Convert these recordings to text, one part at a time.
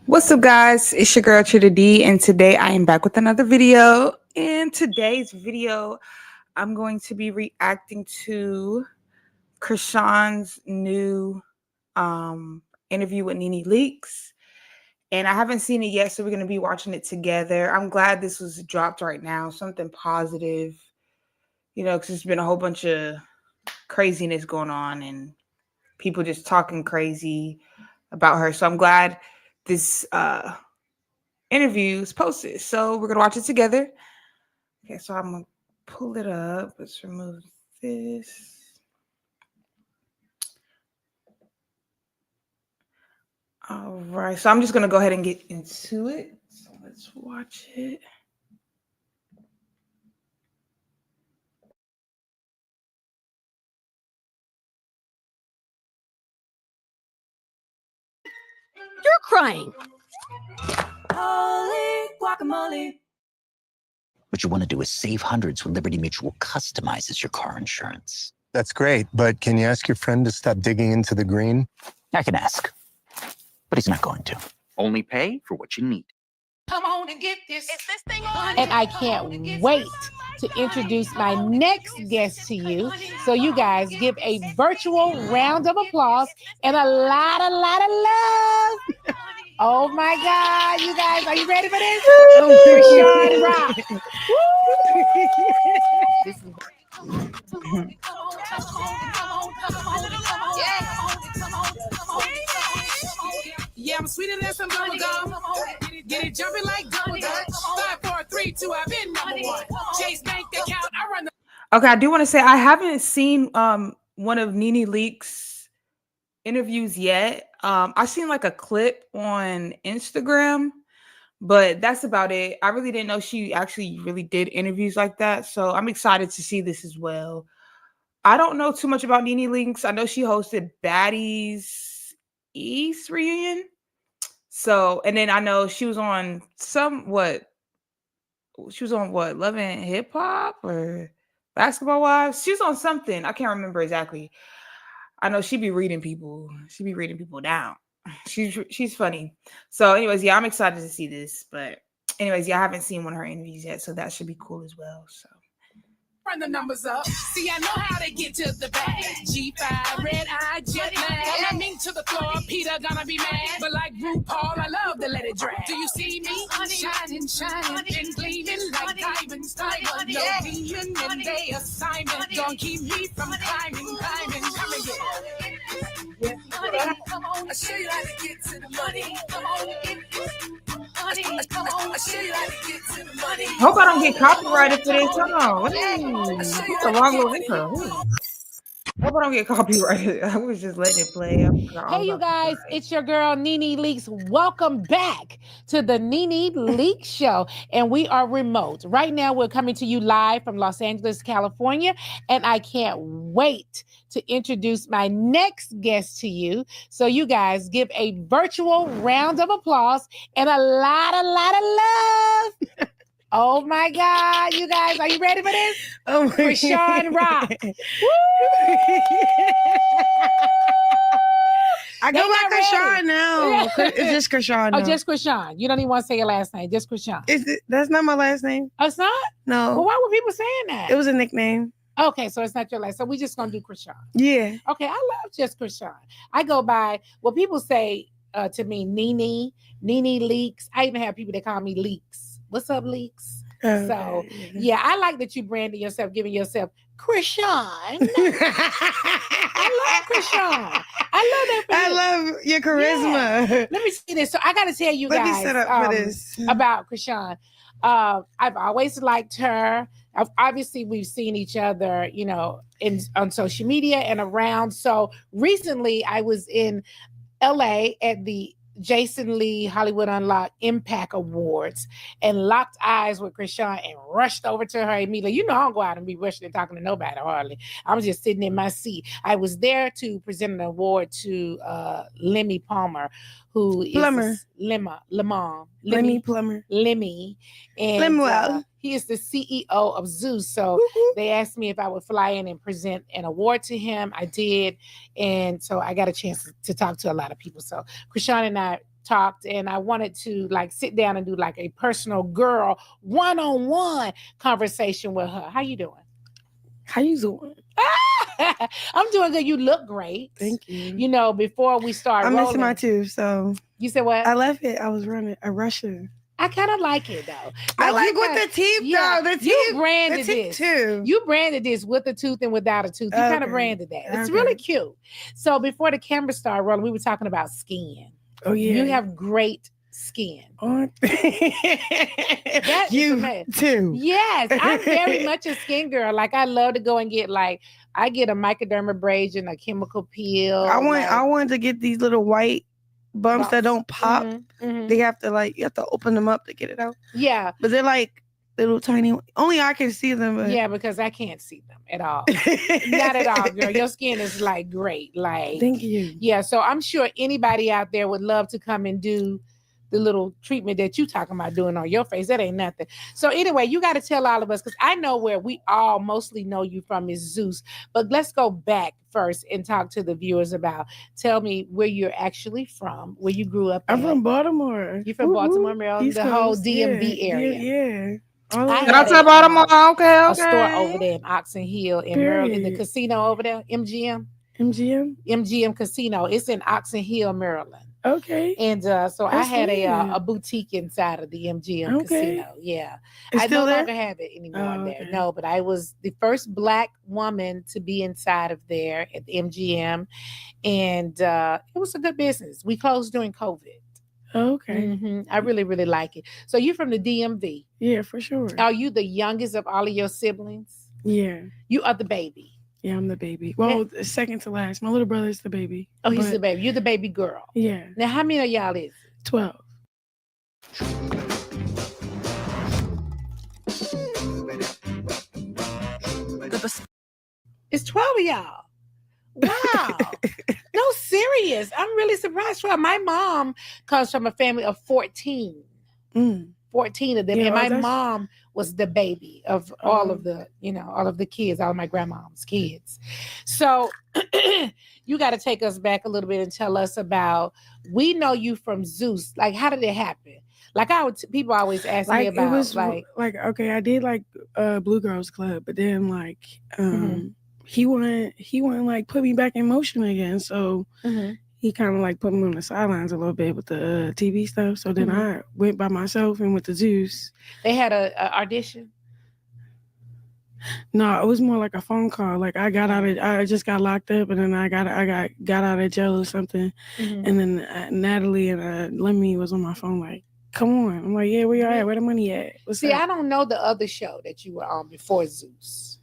What's up, guys? It's your girl Trida D, and today I am back with another video. In today's video, I'm going to be reacting to Chrisean's new interview with Nene Leakes, and I haven't seen it yet, so we're going to be watching it together. I'm glad this was dropped right now, something positive, because there's been a whole bunch of craziness going on and people just talking crazy about her. So I'm glad this interviews posted. So we're gonna watch it together. Okay, so I'm gonna pull it up. Let's remove this. All right, so I'm just gonna go ahead and get into it. So let's watch it. You're crying. Holy guacamole. What you want to do is save hundreds when Liberty Mutual customizes your car insurance. That's great, but can you ask your friend to stop digging into the green? I can ask, but he's not going to. Only pay for what you need. Come on and get this. Is this thing on? And I can't wait to introduce my next guest to you. So you guys give a virtual round of applause and a lot of love. Oh my God, you guys, are you ready for this? Chrisean Rock. This is Yeah, I'm sweeter than some bubble gum. Get it jumping like double dutch. 5, 4, 3, 2, I've been number one. Chase bank account, I run the. Okay, I do want to say I haven't seen one of Nene Leakes' interviews yet. I seen like a clip on Instagram, but that's about it. I really didn't know she actually really did interviews like that. So I'm excited to see this as well. I don't know too much about Nene Leakes. I know she hosted Baddies East reunion. So, and then I know she was on Love and Hip Hop or Basketball Wives. She was on something. I can't remember exactly. I know she be reading people. She be reading people down. She's funny. So, anyways, yeah, I'm excited to see this. But, anyways, yeah, I haven't seen one of her interviews yet, so that should be cool as well. So. Run the numbers up. See, I know how to get to the bag. G5, red eye, jet lag. I'm mean to the floor. Peter gonna be mad. But like RuPaul, I love to let it drag. Do you see me? Shining, and gleaming like diamonds. Diamond, no demon in their assignment. Don't keep me from climbing. Come and get money. Come on, I show you how to get to the money. Come on, honey. I show you how to get to the money. Hope I don't get copyrighted for this. Hold on. What's the wrong little intro? Hope I don't get copyrighted. I was just letting it play. Hey, you guys, it's your girl, Nene Leakes. Welcome back to the Nene Leakes Show. And we are remote. Right now, we're coming to you live from Los Angeles, California. And I can't wait to introduce my next guest to you. So you guys give a virtual round of applause and a lot of love. Oh my God, you guys, are you ready for this? Oh my Chrisean Rock. I go by Chrisean now. It's just Chrisean now. Oh, just Chrisean. You don't even want to say your last name. Just Chrisean. That's not my last name. Oh, it's not? No. Well, why were people saying that? It was a nickname. Okay, so it's not your last. So we're just going to do Chrisean. Yeah. Okay, I love just Chrisean. I go by, well, people say to me, Nene Leakes. I even have people that call me Leakes. What's up, Leakes? Okay. So, yeah, I like that you branded yourself, giving yourself Chrisean. I love Chrisean. I love that for you. I love your charisma. Yeah. Let me see this. So I got to tell you guys. Let me set up for this. About Chrisean. I've always liked her. Obviously, we've seen each other, on social media and around. So recently, I was in LA at the Jason Lee Hollywood Unlocked Impact Awards and locked eyes with Chrisean and rushed over to her immediately. You know, I don't go out and be rushing and talking to nobody hardly. I was just sitting in my seat. I was there to present an award to Lemmy Palmer, who is Lemmy Plummer. And Lemuel. He is the CEO of Zeus. So they asked me if I would fly in and present an award to him. I did. And so I got a chance to talk to a lot of people. So Chrisean and I talked, and I wanted to like sit down and do like a personal girl one-on-one conversation with her. How you doing? How you doing? I'm doing good. You look great. Thank you. You know, before we start I'm rolling, missing my tooth, so you said what? I left it. I was rushing. I kind of like it though. I like you with kinda- the teeth yeah, though. The teeth, you branded the teeth this. too. You branded this with a tooth and without a tooth. You kind of Okay. branded that. It's Okay. really cute. So before the camera started rolling, we were talking about skin. Oh yeah. You have great skin. On. That is you amazing. too. Yes, I'm very much a skin girl. Like I love to go and get I get a microdermabrasion, a chemical peel. I want to get these little white bumps that don't pop. They have to you have to open them up to get it out. Yeah, but they're like little tiny. Only I can see them. But... yeah, because I can't see them at all. Not at all, girl. Your skin is like great. Like, thank you. Yeah, so I'm sure anybody out there would love to come and do the little treatment that you talking about doing on your face. That ain't nothing. So anyway, you got to tell all of us, because I know where we all mostly know you from is Zeus. But let's go back first and talk to the viewers about, tell me where you're actually from, where you grew up. I'm from Baltimore. You're from Baltimore, Maryland, the whole DMV area. Yeah. Can I tell Baltimore? Okay. A store over there in Oxon Hill in Maryland, the casino over there, MGM Casino. It's in Oxon Hill, Maryland. Okay. And so I had a boutique inside of the MGM Casino. Yeah. It's I still no there? longer have it anymore there. Okay. No, but I was the first Black woman to be inside of there at the MGM. And it was a good business. We closed during COVID. Okay. I really, really like it. So you're from the DMV? Yeah, for sure. Are you the youngest of all of your siblings? Yeah. You are the baby? Yeah, I'm the baby. Well, second to last. My little brother's the baby. Oh, he's the baby. You're the baby girl. Yeah. Now, how many of y'all is it? 12. It's 12 of y'all. Wow. No, serious. I'm really surprised. My mom comes from a family of 14. 14 of them. And my mom was the baby of all of the, all of the kids, all of my grandmom's kids. So you got to take us back a little bit and tell us about, we know you from Zeus. Like, how did it happen? Like people always ask me about, it was okay, I did Blue Girls Club, but then he wouldn't like put me back in motion again. So he kind of put me on the sidelines a little bit with the TV stuff. So then I went by myself and went to Zeus. They had a audition? No, it was more like a phone call. Like I just got locked up, and then I got out of jail or something. And then Natalie and Lemmy was on my phone like, come on. I'm like, yeah, where you at? Where the money at? See, I don't know the other show that you were on before Zeus.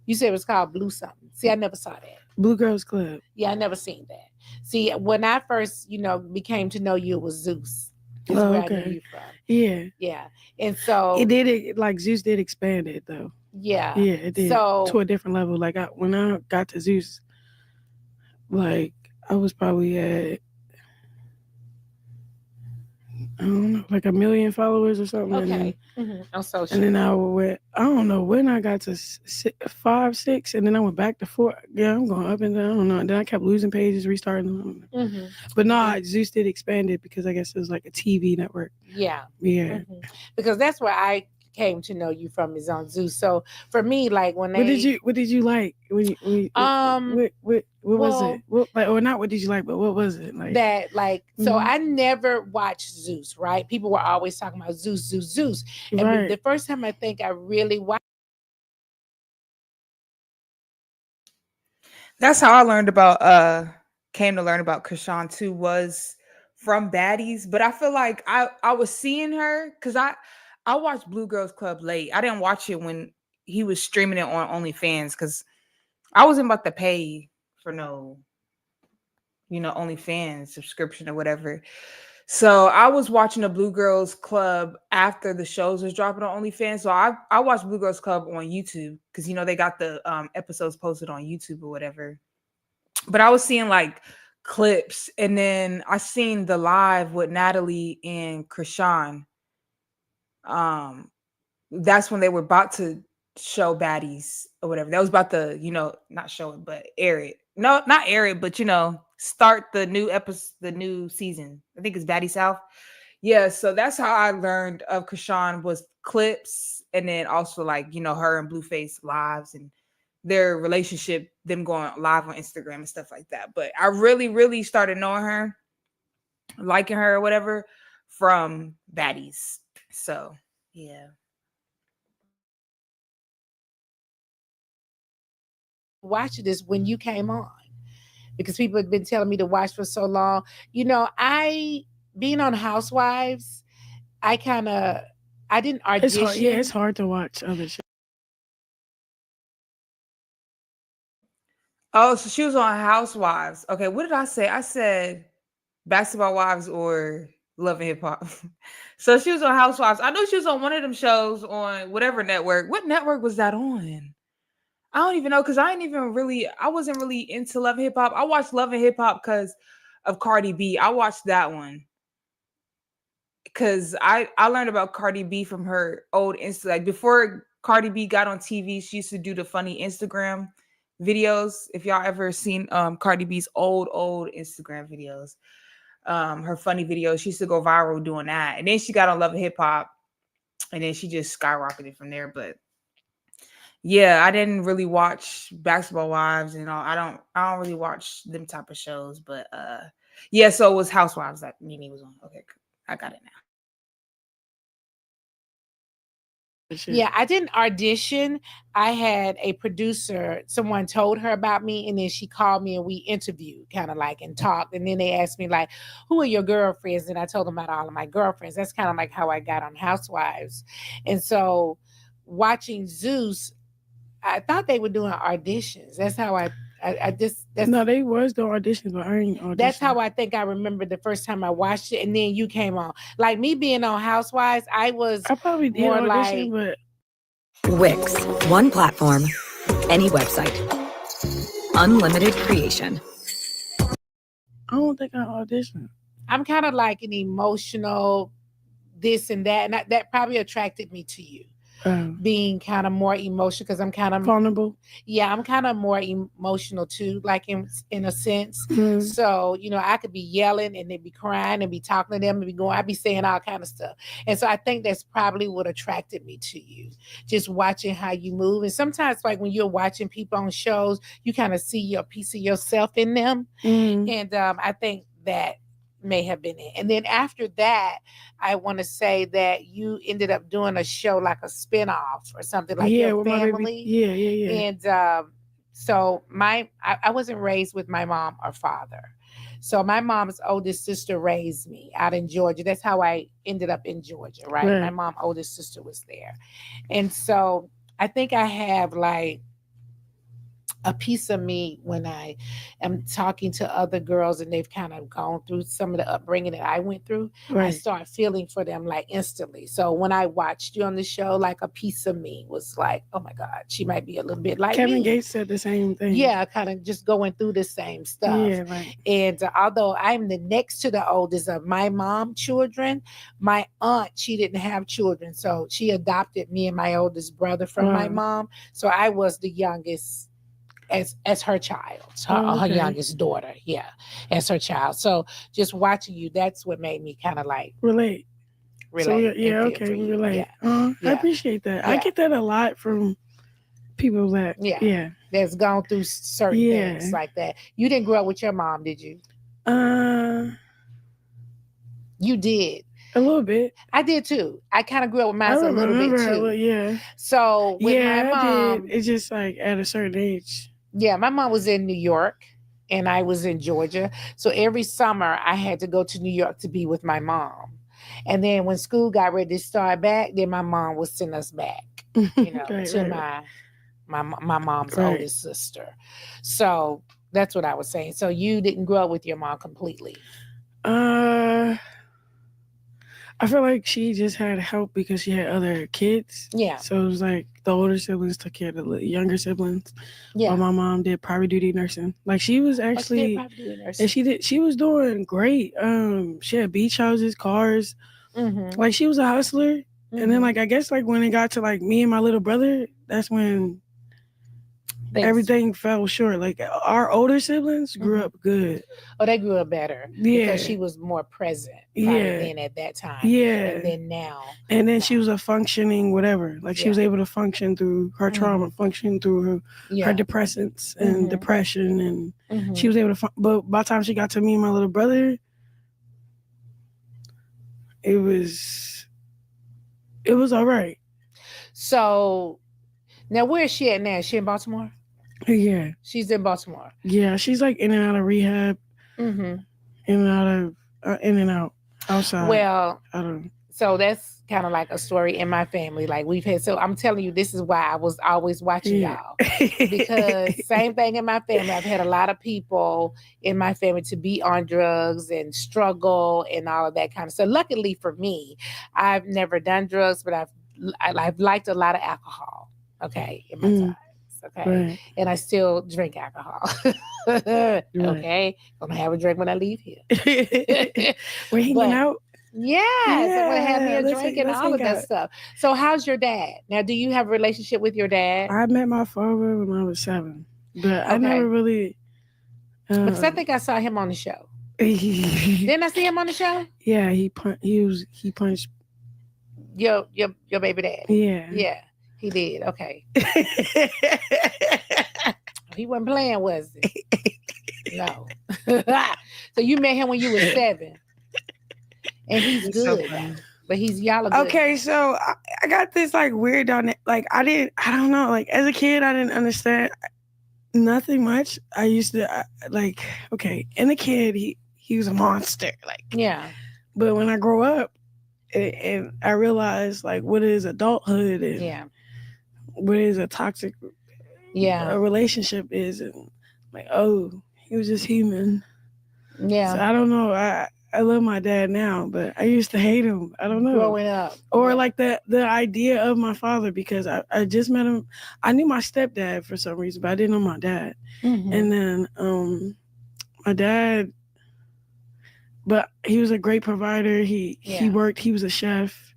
You said it was called Blue something. See, I never saw that. Blue Girls Club. Yeah, I never seen that. See, when I first, became to know you, it was Zeus. Is where I knew you from. Yeah. Yeah. And so Zeus did expand it though. Yeah. Yeah, it did. So to a different level. Like when I got to Zeus, I was probably at, I don't know, 1 million followers or something. Okay. On social. And then I don't know when I got to 5, 6, and then I went back to 4. Yeah, I'm going up and down. I don't know. And then I kept losing pages, restarting them. But no, Zeus did expand it because I guess it was like a TV network. Yeah. Yeah. Because that's where I came to know you from, is on Zeus. So for me, when they what did you like when you what was it? Or not what did you like, but what was it like? That so I never watched Zeus, right? People were always talking about Zeus. And the first time I think I really watched. That's how I learned about came to learn about Chrisean too, was from Baddies. But I feel like I was seeing her because I watched Blue Girls Club late. I didn't watch it when he was streaming it on OnlyFans because I wasn't about to pay for no, OnlyFans subscription or whatever. So I was watching the Blue Girls Club after the shows was dropping on OnlyFans. So I watched Blue Girls Club on YouTube because, they got the episodes posted on YouTube or whatever. But I was seeing clips, and then I seen the live with Natalie and Chrisean. That's when they were about to show Baddies or whatever. That was about to, not show it, but air it. No, not air it, but start the new season. I think it's Baddie South. Yeah, so that's how I learned of Chrisean was clips, and then also like her and Blueface lives and their relationship, them going live on Instagram and stuff like that. But I really, really started knowing her, liking her or whatever from Baddies. So yeah. Watch this when you came on, because people have been telling me to watch for so long. I being on Housewives, I didn't audition. It's hard. Yeah, it's hard to watch other shows. Oh, so she was on Housewives. Okay, what did I say? I said Basketball Wives or Love and Hip Hop. So she was on Housewives. I know she was on one of them shows on whatever network. What network was that on? I don't even know, because I wasn't really into Love and Hip Hop. I watched Love and Hip Hop because of Cardi B. I watched that one because I learned about Cardi B from her old Insta. Like before Cardi B got on TV, she used to do the funny Instagram videos. If y'all ever seen Cardi B's old Instagram videos, her funny videos, she used to go viral doing that. And then she got on Love and Hip Hop, and then she just skyrocketed from there. But yeah, I didn't really watch Basketball Wives and all. I don't really watch them type of shows. But yeah, so it was Housewives that Nene was on. Okay, I got it now. Yeah, I didn't audition. I had a producer, someone told her about me, and then she called me and we interviewed kind of like and talked. And then they asked me like, who are your girlfriends? And I told them about all of my girlfriends. That's kind of like how I got on Housewives. And so watching Zeus, I thought they were doing auditions. That's how no, they was doing auditions, but I ain't auditioned. That's how I think I remember the first time I watched it, and then you came on. Like me being on Housewives, I probably did more audition, like but Wix, one platform, any website, unlimited creation. I don't think I auditioned. I'm kind of like an emotional this and that, and that probably attracted me to you. Being kind of more emotional, because I'm kind of vulnerable. Yeah, I'm kind of more emotional too, like in a sense. Mm-hmm. So I could be yelling and they'd be crying and be talking to them and I'd be saying all kind of stuff. And so I think that's probably what attracted me to you, just watching how you move. And sometimes, like when you're watching people on shows, you kind of see a piece of yourself in them. Mm-hmm. And I think that may have been it. And then after that, I want to say that you ended up doing a show like a spinoff or something like Your Family. Yeah. And so I wasn't raised with my mom or father. So my mom's oldest sister raised me out in Georgia. That's how I ended up in Georgia, right? My mom's oldest sister was there. And so I think I have like a piece of me when I am talking to other girls and they've kind of gone through some of the upbringing that I went through. I start feeling for them like instantly. So when I watched you on the show, like a piece of me was like, oh my God, she might be a little bit like Kevin me. Gates said the same thing. Yeah, kind of just going through the same stuff. Yeah, right. And although I'm the next to the oldest of my mom's children, my aunt, she didn't have children. So she adopted me and my oldest brother from my mom. So I was the youngest as her child, her youngest daughter, as her child. So just watching you, that's what made me kind of like relate. So, relate. Yeah. I appreciate that. I get that a lot from people that that's gone through certain things like that. You didn't grow up with your mom, did you? You did. A little bit. I did too. I kind of grew up with mine a little bit too. So with my mom, I did. It's just like at a certain age. Yeah, my mom was in New York and I was in Georgia. So every summer I had to go to New York to be with my mom. And then when school got ready to start back, then my mom would send us back, to my mom's oldest sister. So that's what I was saying. So you didn't grow up with your mom completely? I feel like she just had help because she had other kids. Yeah. So it was like the older siblings took care of the younger siblings. Yeah. While my mom did private duty nursing. Like she was actually, and she was doing great. She had beach houses, cars. Mm-hmm. Like she was a hustler. Mm-hmm. And then like, I guess like when it got to like me and my little brother, that's when everything fell short. Like our older siblings grew up good. Oh, they grew up better. Yeah. Because she was more present. Yeah. Then at that time. Yeah. And then now. And then she was a functioning whatever. Like she was able to function through her trauma, function through her depressants and depression, and she was able to. But by the time she got to me and my little brother, it was all right. So now where is she at now? Is she in Baltimore? Yeah. She's in Baltimore. Yeah, she's like in and out of rehab. In and out outside. Well, I don't know. So that's kind of like a story in my family. Like we've had, so I'm telling you, this is why I was always watching y'all. Because same thing in my family. I've had a lot of people in my family to be on drugs and struggle and all of that kind of stuff. Luckily for me, I've never done drugs, but I've liked a lot of alcohol. Okay, in my times. Okay, right. And I still drink alcohol. Okay, gonna have a drink when I leave here. We're hanging out. Yes, I'm gonna have me a drink and all of that stuff. So, how's your dad? Now, do you have a relationship with your dad? I met my father when I was 7, but I never really. Because I think I saw him on the show. Didn't I see him on the show? Yeah, he punched your baby dad. Yeah, he did. Okay. He wasn't playing, was he? No. So you met him when you were 7. And he's good, but y'all are good. Okay, so I got this like weird on it. Like I don't know. Like as a kid, I didn't understand nothing much. I used to and a kid, he was a monster. Like But when I grow up, and I realized like what is adulthood and what is a toxic a relationship is, and like he was just human. Yeah. So I don't know. I love my dad now, but I used to hate him. I don't know. Growing up. Or like the idea of my father, because I just met him. I knew my stepdad for some reason, but I didn't know my dad. And then my dad, but he was a great provider. He worked, he was a chef.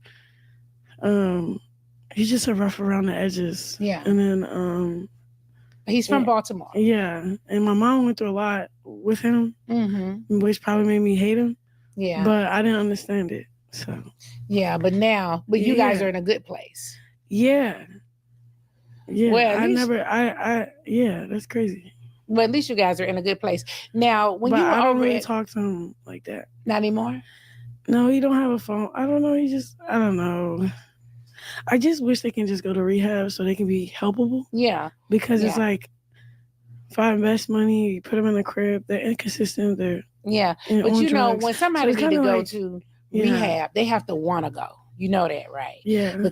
He's just a rough around the edges. Yeah. And then he's from Baltimore. Yeah. And my mom went through a lot with him, which probably made me hate him. Yeah. But I didn't understand it. So. Yeah, but you guys are in a good place. Yeah. Yeah. Well, that's crazy. Well, at least you guys are in a good place. Now, I don't really talk to him like that. Not anymore? No, he don't have a phone. I don't know. I don't know. I just wish they can just go to rehab so they can be helpable. Yeah. Because it's like, if I invest money, you put them in the crib, they're inconsistent. But drugs. When somebody needs to go to rehab, they have to want to go. You know that, right? Yeah.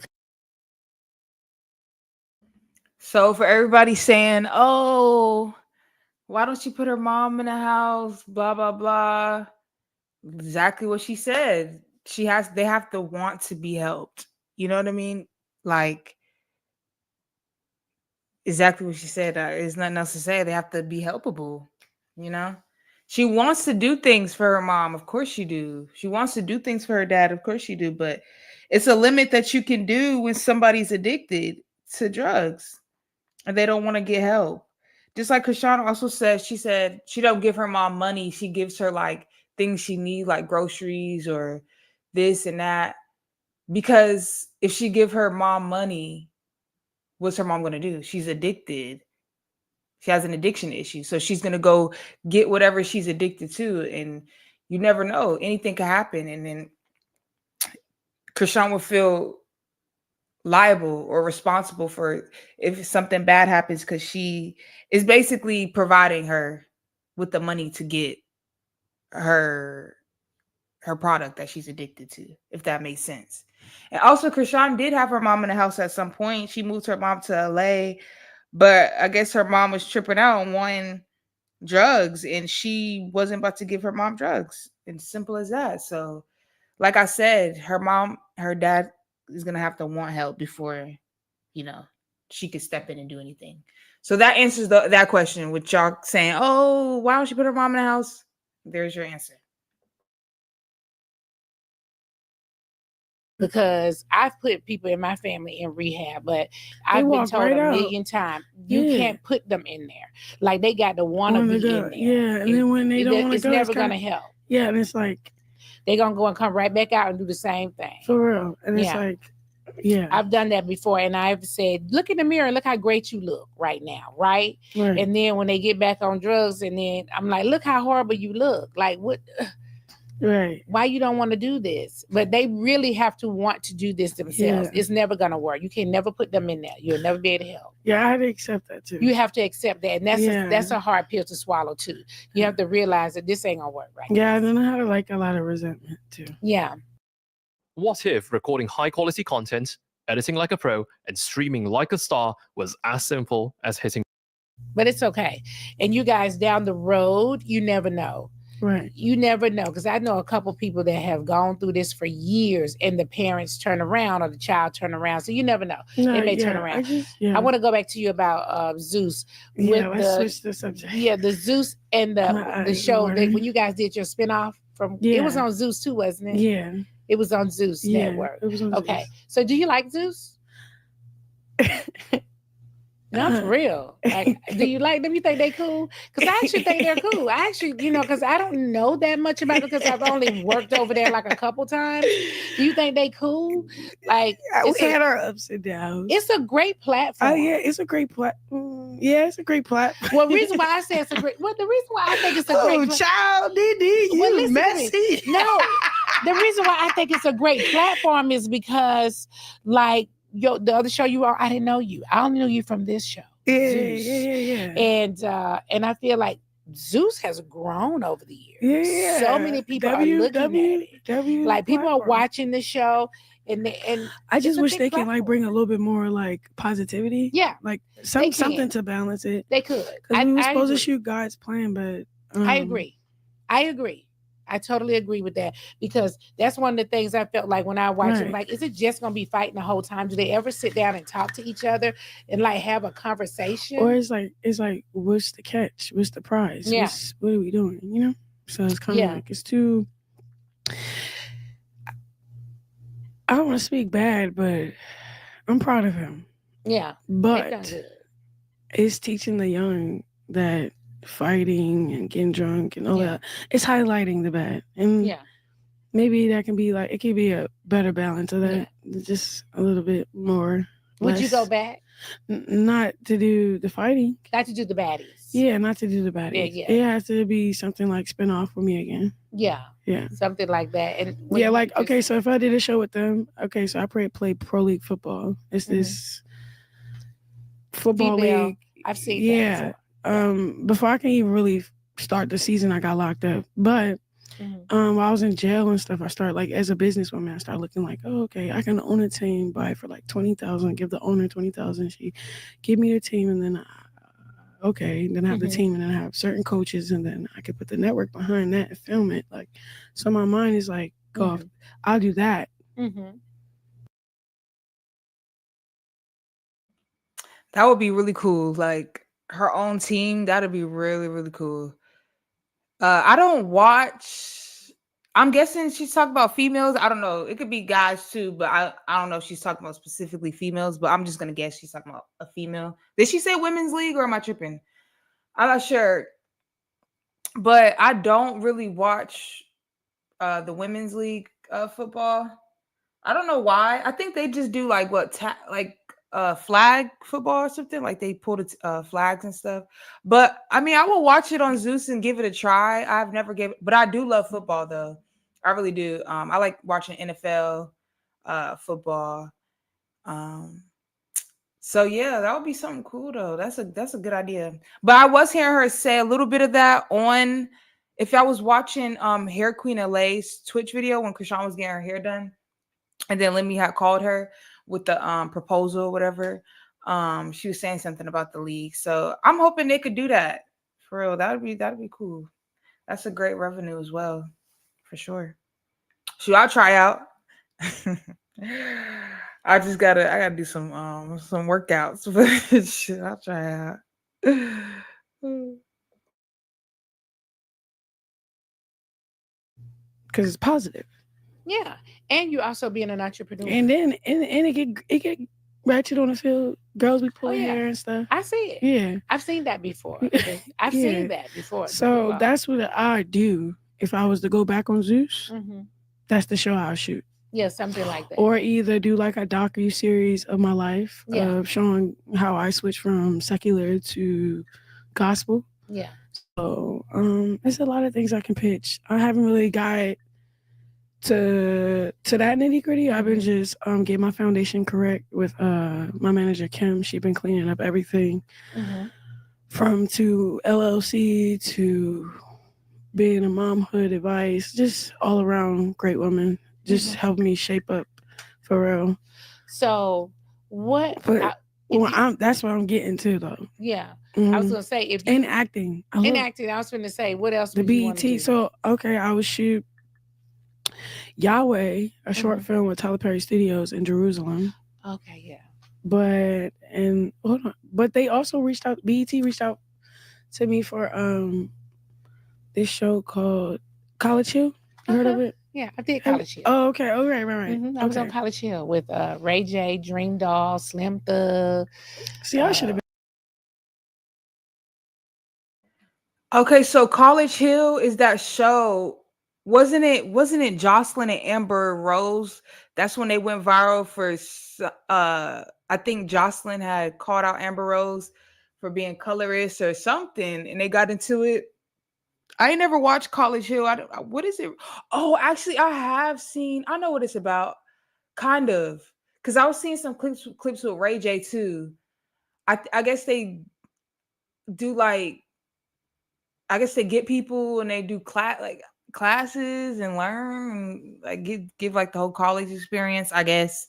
So for everybody saying, oh, why don't you put her mom in the house? Blah, blah, blah. Exactly what she said. They have to want to be helped. You know what I mean? Like, exactly what she said. There's nothing else to say. They have to be helpable, you know? She wants to do things for her mom. Of course she do. She wants to do things for her dad. Of course she do. But it's a limit that you can do when somebody's addicted to drugs and they don't want to get help. Just like Chrisean also said, she said she don't give her mom money. She gives her like things she needs, like groceries or this and that. Because if she give her mom money, what's her mom going to do? She's addicted. She has an addiction issue. So she's going to go get whatever she's addicted to. And you never know. Anything could happen. And then Chrisean will feel liable or responsible for if something bad happens because she is basically providing her with the money to get her product that she's addicted to, if that makes sense. And also Chrisean did have her mom in the house at some point. She moved her mom to LA, but I guess her mom was tripping out on wanting drugs and she wasn't about to give her mom drugs. And simple as that. So like I said, her dad is going to have to want help before, she could step in and do anything. So that answers that question with y'all saying, oh, why don't she put her mom in the house? There's your answer. because I've put people in my family in rehab, but I've been told right a out. million times you can't put them in there. Like they got to want to be in there. Yeah, and then when they don't want to it's go, never gonna help. Yeah, and it's like they're gonna go and come right back out and do the same thing. For real. And it's like, yeah. I've done that before, and I've said, look in the mirror, look how great you look right now, right? And then when they get back on drugs, and then I'm like, look how horrible you look. Like, what? Right. Why you don't want to do this? But they really have to want to do this themselves. It's never going to work. You can never put them in there. You'll never be able to help. Yeah, I had to accept that too. You have to accept that. And that's a hard pill to swallow too. You have to realize that this ain't going to work right now. And then I had a lot of resentment too. Yeah. What if recording high-quality content, editing like a pro, and streaming like a star was as simple as hitting? But it's okay. And you guys down the road, you never know. Right. You never know, because I know a couple people that have gone through this for years and the parents turn around or the child turn around. So you never know. They may turn around. I want to go back to you about Zeus. Let's switch the subject. Yeah, the Zeus and the show that when you guys did your spinoff from it was on Zeus too, wasn't it? Yeah. It was on Zeus Network. It was on Zeus. So do you like Zeus? No, for real. Like, do you like them? You think they cool? Because I actually think they're cool. I actually, because I don't know that much about it because I've only worked over there like a couple times. Do you think they cool? Like, we had our ups and downs. It's a great platform. Oh yeah, it's a great platform. Yeah, it's a great platform. Well, the reason why I say it's a great. Well, the reason why I think it's a great. Child, you messy. No, the reason why I think it's a great platform is because, like. The other show you were on, I didn't know you. I only knew you from this show. Yeah. And I feel like Zeus has grown over the years. Yeah. So many people are looking at it. Like people are watching the show, and I just wish they could like bring a little bit more like positivity. Yeah, like something to balance it. They could. Because we were supposed to shoot God's plan, but I agree. I totally agree with that because that's one of the things I felt like when I watched it. Like, is it just gonna be fighting the whole time? Do they ever sit down and talk to each other and like have a conversation? Or it's like, what's the catch? What's the prize? Yeah. What are we doing? So it's kind of like it's too. I don't want to speak bad, but I'm proud of him. Yeah, but it's teaching the young that. Fighting and getting drunk and all that, it's highlighting the bad, and maybe that can be like it could be a better balance of that, just a little bit more. Would you go back? Not to do the fighting, not to do the baddies. Yeah, not to do the baddies. Yeah. It has to be something like spin off with me again. Yeah, something like that. And okay, so if I did a show with them, okay, so I play pro league football. It's this football league. I've seen that. Before I can even really start the season, I got locked up. But while I was in jail and stuff, I started like as a businesswoman, I started looking like, oh, okay, I can own a team, buy it for like $20,000, give the owner $20,000. She give me the team, and then then I have the team, and then I have certain coaches, and then I could put the network behind that and film it. Like, so my mind is like, I'll do that. That would be really cool. Like. Her own team, that'd be really, really cool. I don't watch. I'm guessing she's talking about females. I don't know. It could be guys too, but I don't know if she's talking about specifically females. But I'm just gonna guess she's talking about a female. Did she say women's league or am I tripping? I'm not sure. But I don't really watch the women's league football. I don't know why. I think they just do like flag football or something, like they pull the flags and stuff. But I mean, I will watch it on Zeus and give it a try. I've never given, but I do love football though. I really do. I like watching NFL football. So yeah, that would be something cool though. That's a good idea. But I was hearing her say a little bit of that on, if I was watching Hair Queen LA's Twitch video when Chrisean was getting her hair done, and then Lemmy had called her with the proposal or whatever. She was saying something about the league. So I'm hoping they could do that. For real. That'd be cool. That's a great revenue as well. For sure. Should I try out? I gotta do some workouts. Shit, I'll try out. Because it's positive. Yeah, and you also being an entrepreneur. And then and it get ratchet on the field. Girls be pulling hair and stuff. I see it. Yeah, I've seen that before. I've seen that before. So that's what I'd do if I was to go back on Zeus. That's the show I'll shoot. Yeah, something like that. Or either do like a docu-series of my life of showing how I switched from secular to gospel. Yeah. So there's a lot of things I can pitch. I haven't really got to that nitty-gritty. I've been just getting my foundation correct with my manager Kim. She's been cleaning up everything from to LLC to being a momhood advice, just all around great woman. Just help me shape up for real. So what? That's what I'm getting to though. Yeah, I was gonna say if you, in acting. I was gonna say what else? The BET. So okay, I would shoot Yahweh, a short film with Tyler Perry Studios in Jerusalem. Okay, yeah. But they also reached out. BET reached out to me for this show called College Hill. You heard of it? Yeah, I did College Hill. Oh, okay. Oh, right. I was on College Hill with Ray J, Dream Doll, Slim Thug. See, I should have been. Okay, so College Hill is that show. Wasn't it Jocelyn and Amber Rose? That's when they went viral for I think Jocelyn had called out Amber Rose for being colorist or something, and they got into it. I ain't never watched College Hill. What is it? Oh, actually, I have seen. I know what it's about, kind of, because I was seeing some clips with Ray J too. I guess they do like. I guess they get people and they do classes and learn, like give like the whole college experience. I guess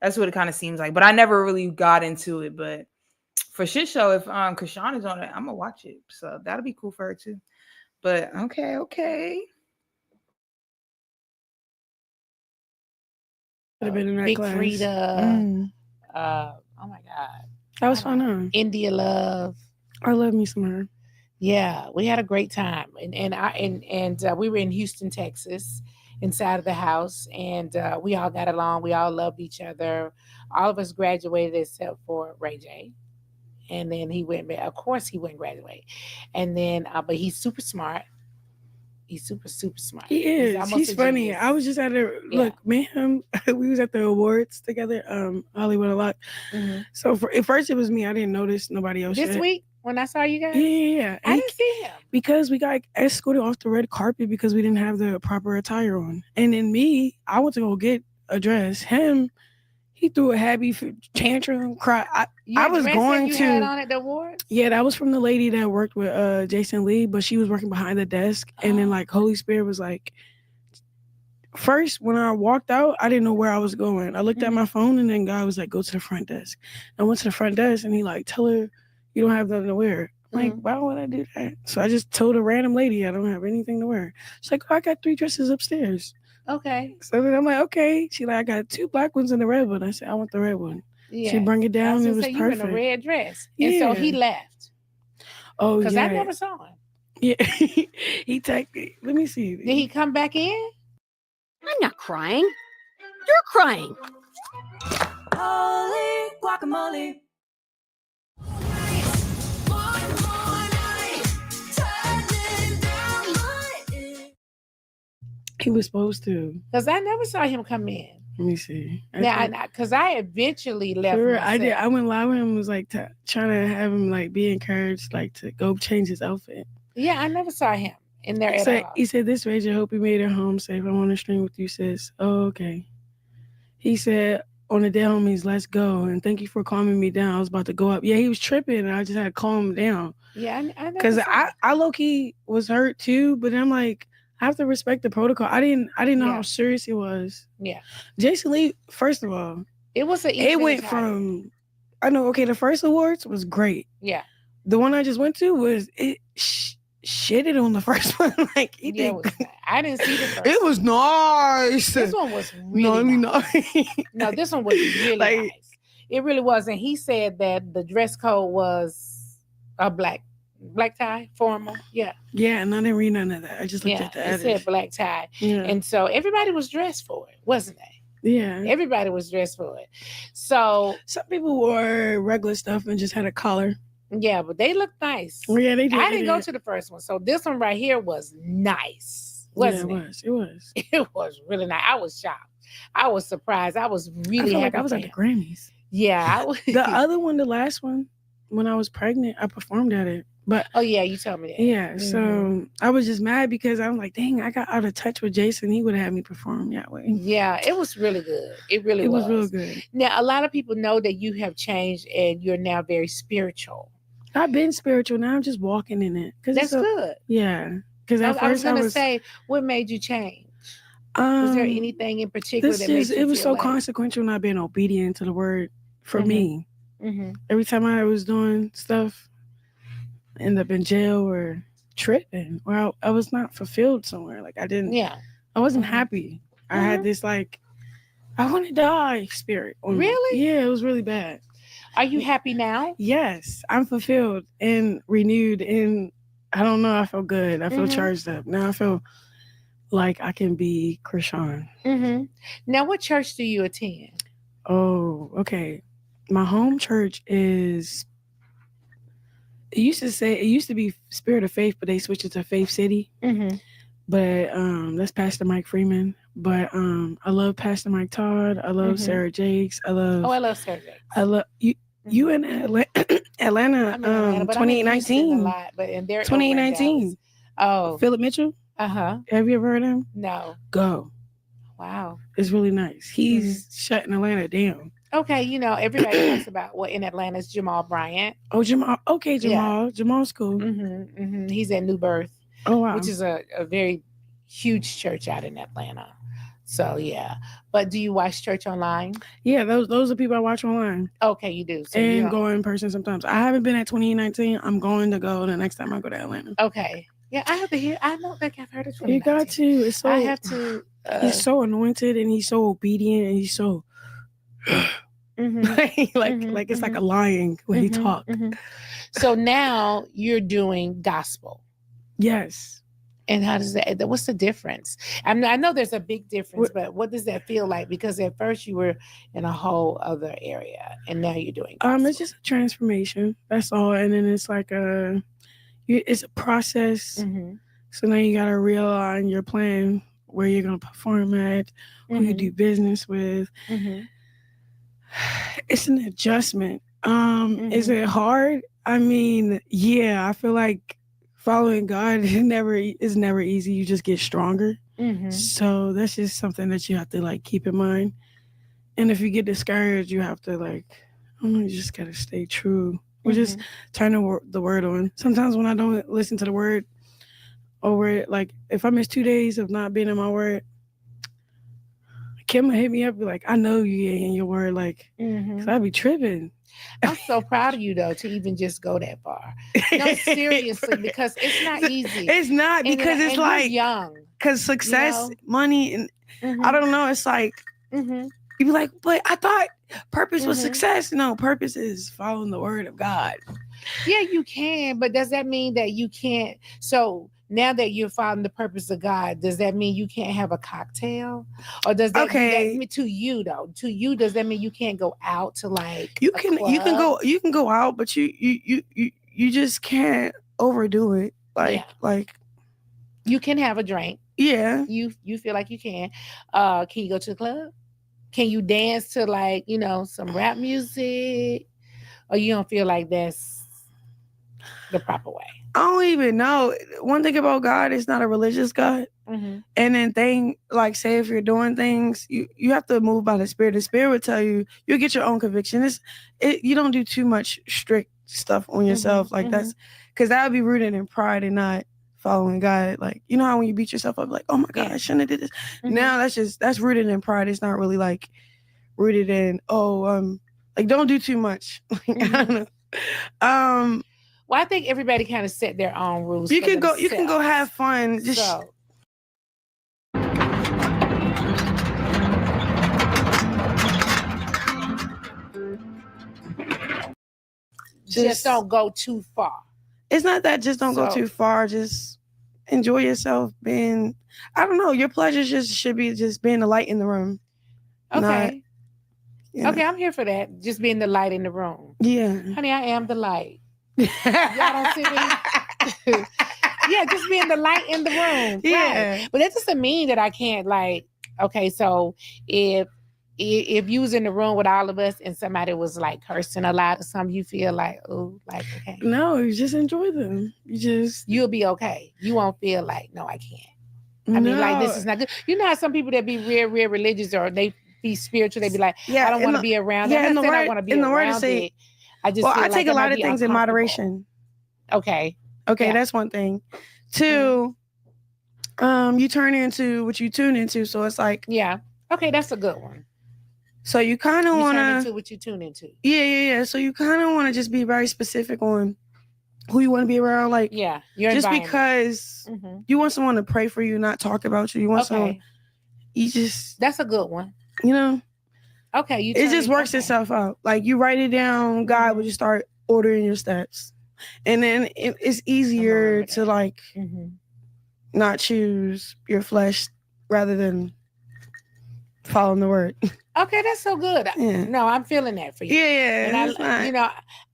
that's what it kind of seems like. But I never really got into it. But for shit show, if Chrisean is on it, I'm gonna watch it. So that'll be cool for her too. But okay. Could have been in that Big class. Frida. Oh my God. That was fun, huh? India Love. I love me some her. Yeah, we had a great time, and we were in Houston, Texas, inside of the house, and we all got along. We all loved each other. All of us graduated except for Ray J, and then he went. Of course, he wouldn't graduate, and then but he's super smart. He's super smart. He is. He's funny. Genius. I was just at look, me and him. We was at the awards together. Hollywood a lot. So at first it was me. I didn't notice nobody else. This week. When I saw you guys? Yeah. I didn't see him. Because we got escorted off the red carpet because we didn't have the proper attire on. And then me, I went to go get a dress. Him, he threw a happy tantrum, cry. I was going you had on at the awards? Yeah, that was from the lady that worked with Jason Lee, but she was working behind the desk. And then like Holy Spirit was like, first, when I walked out, I didn't know where I was going. I looked at my phone and then God was like, go to the front desk. I went to the front desk and he like, tell her, you don't have nothing to wear. I'm like, why would I do that? So I just told a random lady I don't have anything to wear. She's like, oh, I got 3 dresses upstairs. Okay. So then I'm like, okay. She like, I got 2 black ones and the red one. I said, I want the red one. Yeah. She bring it down. It was perfect. You in a red dress. And so he left. Oh, because I never saw him. Yeah. He tagged me. Let me see. Did he come back in? I'm not crying. You're crying. Holy guacamole. He was supposed to. Because I never saw him come in. Let me see. Because I eventually left. Sure, I did. I went live with him. Was like trying to have him like be encouraged, like to go change his outfit. Yeah, I never saw him in there at all. He said, "This Rachel, hope you made it home safe. I want to stream with you, sis." Oh, okay. He said, "On the day, homies, let's go. And thank you for calming me down. I was about to go up." Yeah, he was tripping, and I just had to calm him down. Yeah, because I low key was hurt too, but I'm like, I have to respect the protocol. I didn't know how serious it was. Yeah. Jason Lee, first of all, it was it went from the first awards was great. Yeah. The one I just went to was shitted on the first one. Like he did. I didn't see the first. It was nice. This one was really nice. No, this one was really nice. It really was. And he said that the dress code was a black Black tie, formal. Yeah. Yeah, and I didn't read none of that. I just looked Yeah. at the It edit. said black tie. Yeah. And so everybody was dressed for it, wasn't they? Yeah. Everybody was dressed for it. So some people wore regular stuff and just had a collar. Yeah, but they looked nice. Well, yeah, they did. I didn't go to the first one. So this one right here was nice. Wasn't it? It was. It was really nice. I was shocked. I was surprised. I was really happy. Like I was at the Grammys. Yeah. The other one, the last one, when I was pregnant, I performed at it. But oh yeah, you told me that. Yeah, so I was just mad because I'm like, dang, I got out of touch with Jason. He would have had me perform that way. Yeah, it was really good. It was real good. Now, a lot of people know that you have changed and you're now very spiritual. I've been spiritual. Now I'm just walking in it. That's good. Yeah. Because I was going to say, what made you change? Was there anything in particular that made you it was feel so like... consequential not being obedient to the word for me. Mm-hmm. Every time I was doing stuff, end up in jail or tripping, or I was not fulfilled somewhere. Like I wasn't happy. I had this like, I want to die spirit. Really? Yeah, it was really bad. Are you happy now? Yes, I'm fulfilled and renewed, and I don't know, I feel good. I feel charged up. Now I feel like I can be Chrisean. Mm-hmm. Now, what church do you attend? Oh, okay. My home church is, it used to be Spirit of Faith, but they switched it to Faith City. Mm-hmm. But that's Pastor Mike Freeman. But I love Pastor Mike Todd. I love Sarah Jakes. I love Sarah Jakes. I love you. You in Atlanta, 2019. But in their 2019. Oh, Philip Mitchell. Have you ever heard of him? No. Go. Wow. It's really nice. He's shutting Atlanta down. Okay, everybody talks about in Atlanta is Jamal Bryant. Oh, Jamal. Okay, Jamal. Yeah. Jamal's cool. Mm-hmm, mm-hmm. He's at New Birth. Oh, wow. Which is a very huge church out in Atlanta. So, yeah. But do you watch church online? Yeah, those are people I watch online. Okay, you do. So and go in person sometimes. I haven't been at 2019. I'm going to go the next time I go to Atlanta. Okay. Yeah, I have to hear. I don't think I've heard of 2019. You got to. It's so, I have to. He's so anointed and he's so obedient and he's so... like it's like a lion when he talks. Mm-hmm. So now you're doing gospel. Yes. And how does that? What's the difference? I know there's a big difference, but what does that feel like? Because at first you were in a whole other area, and now you're doing gospel. It's just a transformation. That's all. And then it's like it's a process. Mm-hmm. So now you gotta realign your plan, where you're gonna perform at, who you do business with. Mm-hmm. It's an adjustment. Is it hard? I mean, yeah, I feel like following God is never easy. You just get stronger. Mm-hmm. So that's just something that you have to keep in mind. And if you get discouraged, you have to you just gotta stay true. Or just turn the word on. Sometimes when I don't listen to the word over it, if I miss 2 days of not being in my word, Kim will hit me up, be like, I know you ain't in your word, because I'd be tripping. I'm so proud of you, though, to even just go that far. No, seriously, because it's not easy. It's not, because it's you're young. Because success, money, and I don't know, it's you be like, but I thought purpose was success. No, purpose is following the word of God. Yeah, you can, but does that mean that you can't? So now that you're following the purpose of God, does that mean you can't have a cocktail? Or does that mean to you though? To you, does that mean you can't go out to you can go out, but you just can't overdo it. You can have a drink. Yeah. You feel like you can. Can you go to the club? Can you dance to some rap music? Or you don't feel like that's the proper way? I don't even know. One thing about God, it's not a religious God. Mm-hmm. And then say if you're doing things, you have to move by the Spirit. The Spirit will tell you, you'll get your own conviction. You don't do too much strict stuff on yourself. That's because that would be rooted in pride and not following God. You know how when you beat yourself up, oh my God, I shouldn't have did this. Mm-hmm. Now that's rooted in pride. It's not really rooted in, don't do too much. I don't know. Well, I think everybody kind of set their own rules. You can go have fun. Just don't go too far. It's not that just don't go So- too far. Just enjoy yourself. Being, I don't know. Your pleasures just should be just being the light in the room. Okay. Not, Okay, I'm here for that. Just being the light in the room. Yeah. Honey, I am the light. Y'all don't see me? Yeah, just being the light in the room. Yeah. Right. But that doesn't mean that I can't okay, so if you was in the room with all of us and somebody was like cursing a lot or something, you feel like, oh, like, okay. No, you just enjoy them. You'll be okay. You won't feel like, no, I can't. I mean, like, this is not good. You know how some people that be real religious or they be spiritual, they be like, I don't want to be around it. I'm not saying I want to be around it. I just feel I take like a lot of things in moderation. Okay. Okay, that's one thing. Two, you turn into what you tune into. So it's like, yeah. Okay, that's a good one. So you kind of want to turn into what you tune into. Yeah. So you kind of want to just be very specific on who you want to be around. Like, your just because you want someone to pray for you, not talk about you. You want someone. That's a good one. You know. Okay, it just works itself out. Like, you write it down, God will just start ordering your steps, and then it's easier to like not choose your flesh rather than following the word. Okay, that's so good. Yeah. No, I'm feeling that for you. Yeah, and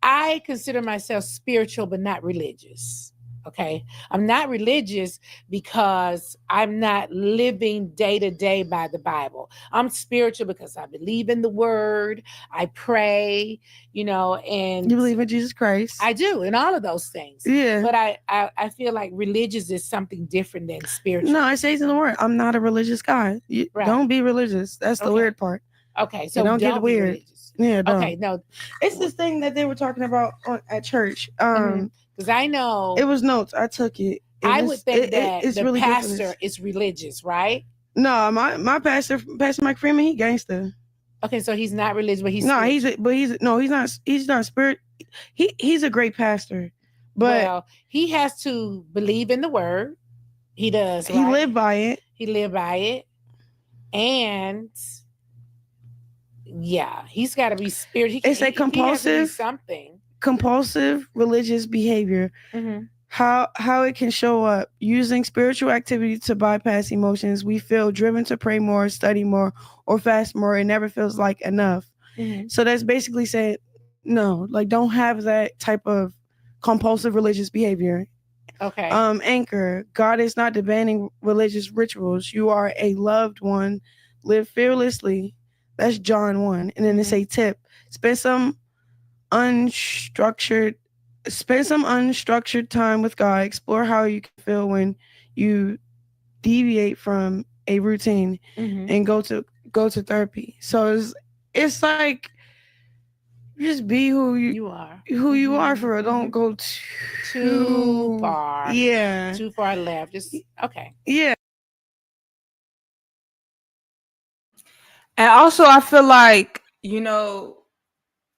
I consider myself spiritual but not religious. Okay, I'm not religious because I'm not living day to day by the Bible. I'm spiritual because I believe in the word. I pray, and you believe in Jesus Christ. I do, and all of those things. Yeah, but I feel like religious is something different than spiritual. No, it says in the word, I'm not a religious guy. Don't be religious. That's the weird part. Okay, so don't get weird. Religious. Yeah, don't. Okay, no, it's this thing that they were talking about at church. Because I know it was notes. I took it. I would think that it's the really pastor is religious, right? No, my pastor Mike Freeman, he gangster. Okay, so he's not religious, but he's he's not spirit. He's a great pastor, but he has to believe in the word. He does. He lived by it. He lived by it, and he's got to be spirit. It's a compulsive something. Compulsive religious behavior. How it can show up: using spiritual activity to bypass emotions. We feel driven to pray more, study more, or fast more. It never feels like enough. So that's basically saying, no, like, don't have that type of compulsive religious behavior. Okay. Anchor: God is not demanding religious rituals. You are a loved one. Live fearlessly. That's John 1. And then they say tip: spend some unstructured time with God. Explore how you can feel when you deviate from a routine and go to therapy. So it's like, just be who you are. You are for real. Don't go too far. Yeah. Too far left. Just okay. Yeah. And also, I feel like,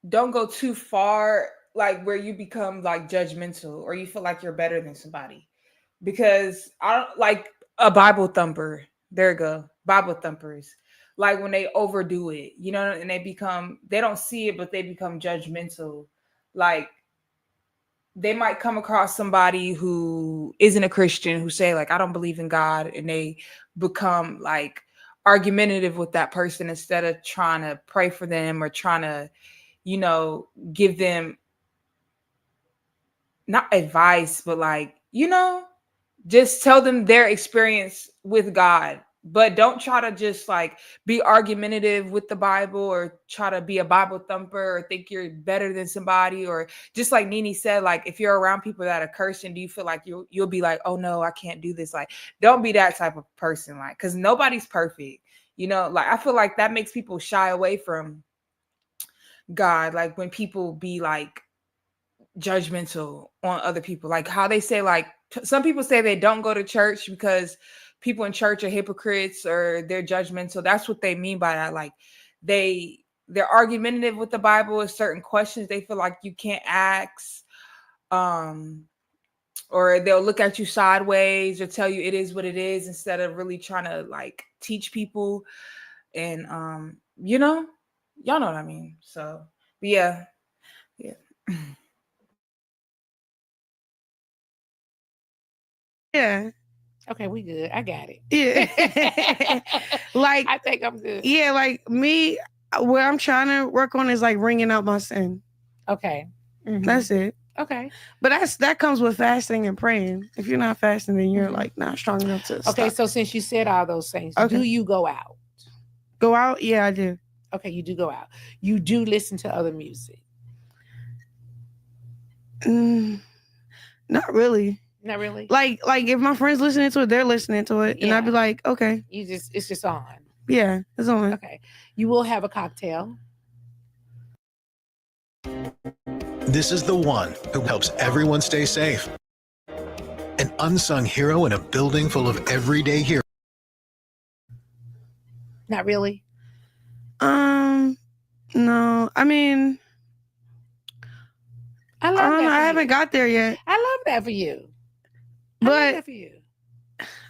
don't go too far, like where you become like judgmental or you feel like you're better than somebody. Because I don't like a Bible thumper. There you go. Bible thumpers. Like when they overdo it, and they don't see it, but they become judgmental. Like, they might come across somebody who isn't a Christian who say like, I don't believe in God, and they become like argumentative with that person instead of trying to pray for them or trying to, give them not advice, but like, just tell them their experience with God. But don't try to just like be argumentative with the Bible or try to be a Bible thumper or think you're better than somebody. Or just like Nene said, like, if you're around people that are cursing, do you feel like you'll be like, oh no, I can't do this? Like, don't be that type of person. Like, because nobody's perfect. Like, I feel like that makes people shy away from God. Like when people be like judgmental on other people, like how they say, like, some people say they don't go to church because people in church are hypocrites or they're judgmental. That's what they mean by that. Like they're argumentative with the Bible with certain questions they feel like you can't ask, or they'll look at you sideways or tell you it is what it is instead of really trying to like teach people. And y'all know what I mean. So yeah. Yeah. Okay, we good. I got it. Yeah. Like, I think I'm good. Yeah, like me, what I'm trying to work on is like wringing out my sin. Okay. Mm-hmm. That's it. Okay. But that comes with fasting and praying. If you're not fasting, then you're like not strong enough to Okay, stop. so since you said all those things, Okay. do you go out? Go out? Yeah, I do. Okay, you do go out. You do listen to other music? Not really. Not really? Like if my friends listening to it, they're listening to it. And I'd be like, okay. It's just on. Yeah, it's on. Okay. You will have a cocktail. This is the one who helps everyone stay safe. An unsung hero in a building full of everyday heroes. Not really? No. I mean, I love that. I haven't got there yet. I love that for you. But I love that for you.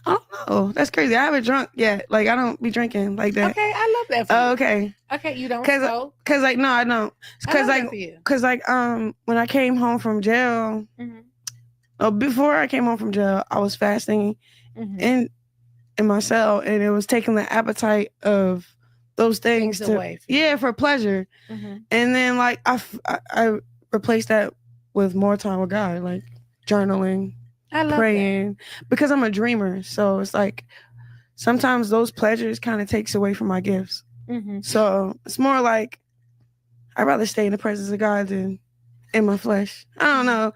I don't know. That's crazy. I haven't drunk yet. Like, I don't be drinking like that. Okay, I love that for you. Okay. Okay, you don't. Cause like no, I don't. Cause like when I came home from jail, before I came home from jail, I was fasting in my cell, and it was taking the appetite of those things away for pleasure. And then like I replaced that with more time with God, like journaling. I love praying because I'm a dreamer. So it's like sometimes those pleasures kind of takes away from my gifts. So it's more like I'd rather stay in the presence of God than in my flesh. I don't know.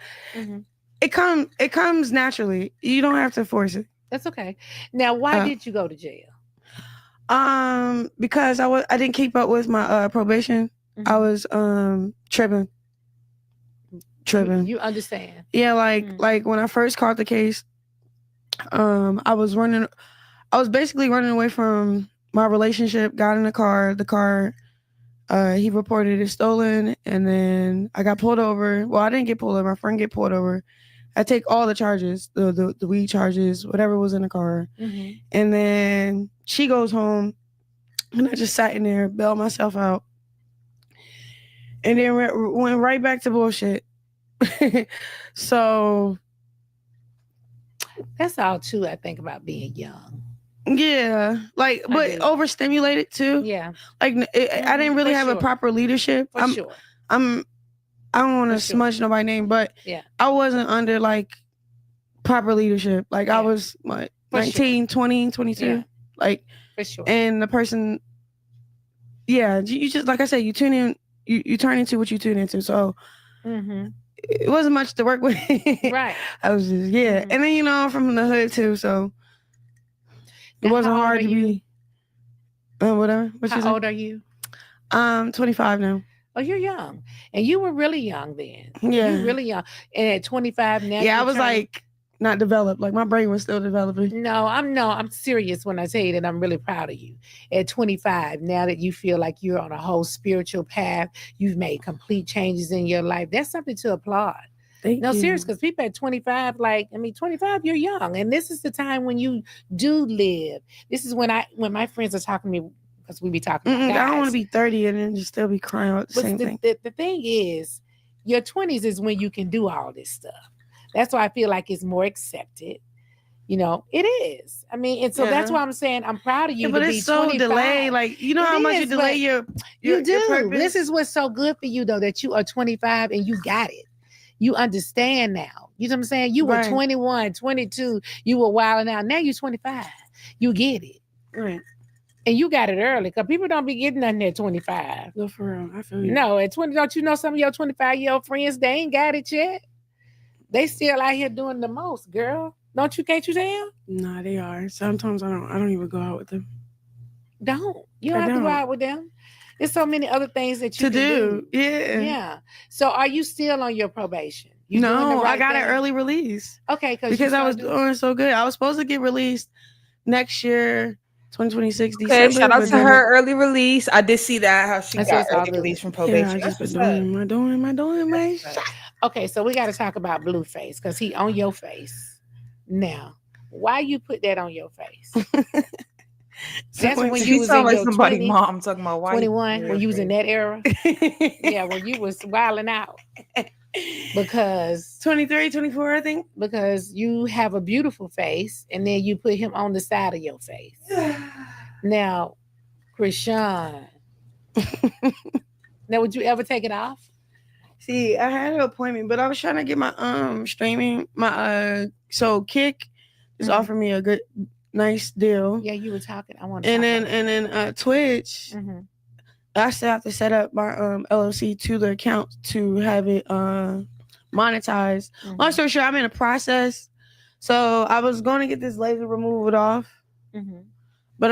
It comes naturally. You don't have to force it. That's okay. Now, why did you go to jail? Because I didn't keep up with my probation. I was tripping. You understand? Yeah, like when I first caught the case, I was basically running away from my relationship, got in the car, he reported it stolen, and then I got pulled over. Well, I didn't get pulled over, my friend get pulled over. I take all the charges, the weed charges, whatever was in the car. And then she goes home, and I just sat in there, bailed myself out. And then went right back to bullshit. So that's all too, I think, about being young. Yeah, like, but overstimulated too. Yeah, like I didn't really have a proper leadership. I don't want to smudge nobody's name, but I wasn't under like proper leadership. Like I was 19, 20, 22. Like for sure. And the person, you just, like I said, you tune in, you turn into what you tune into. So it wasn't much to work with. Right. I was just, and then, I'm from the hood too. So it wasn't hard to be. Whatever. How old are you? 25 now. Oh, you're young. And you were really young then. Yeah. You were really young. And at 25 now. Yeah, I was like not developed. Like my brain was still developing. No, I'm serious when I tell you that I'm really proud of you. At 25, now that you feel like you're on a whole spiritual path, you've made complete changes in your life. That's something to applaud. Thank you. Serious, because people at 25, 25, you're young. And this is the time when you do live. This is when my friends are talking to me, because we be talking about guys. I don't want to be 30 and then just still be crying about the same thing. The thing is, your 20s is when you can do all this stuff. That's why I feel like it's more accepted. It is. I mean, and so that's why I'm saying I'm proud of you. But it's so 25. Delayed. Like, how much you delay your you do. Your purpose? This is what's so good for you, though, that you are 25 and you got it. You understand now. You know what I'm saying? You were 21, 22. You were wilding out. Now you're 25. You get it. Right. And you got it early, because people don't be getting nothing at 25. No, for real. I feel you. No, at 20, don't you know some of your 25-year-old friends, they ain't got it yet? They still out here doing the most, girl. Can't you tell? Nah, they are. Sometimes I don't even go out with them. Don't. You don't have to go out with them. There's so many other things that you can do. Yeah. Yeah. So are you still on your probation? No, I got an early release. Okay. Because I was doing so good. I was supposed to get released next year, 2026 December. Okay, shout out to her early release. I did see that, how she got early release from probation. Yeah, I just been doing my Okay, so we got to talk about Blueface, because he on your face. Now, why you put that on your face? That's when you was in your somebody 20, mom talking about why 21, when you was in that era. Yeah, when you was wilding out. Because 23, 24, I think. Because you have a beautiful face, and then you put him on the side of your face. Now, Chrisean. Now, would you ever take it off? See, I had an appointment, but I was trying to get my streaming. So Kick just offered me a good, nice deal. Yeah, you were talking. I want to. And then Twitch. Mm-hmm. I still have to set up my LLC to the account to have it monetized. Mm-hmm. Long story short, I'm in a process. So I was going to get this laser removed off, but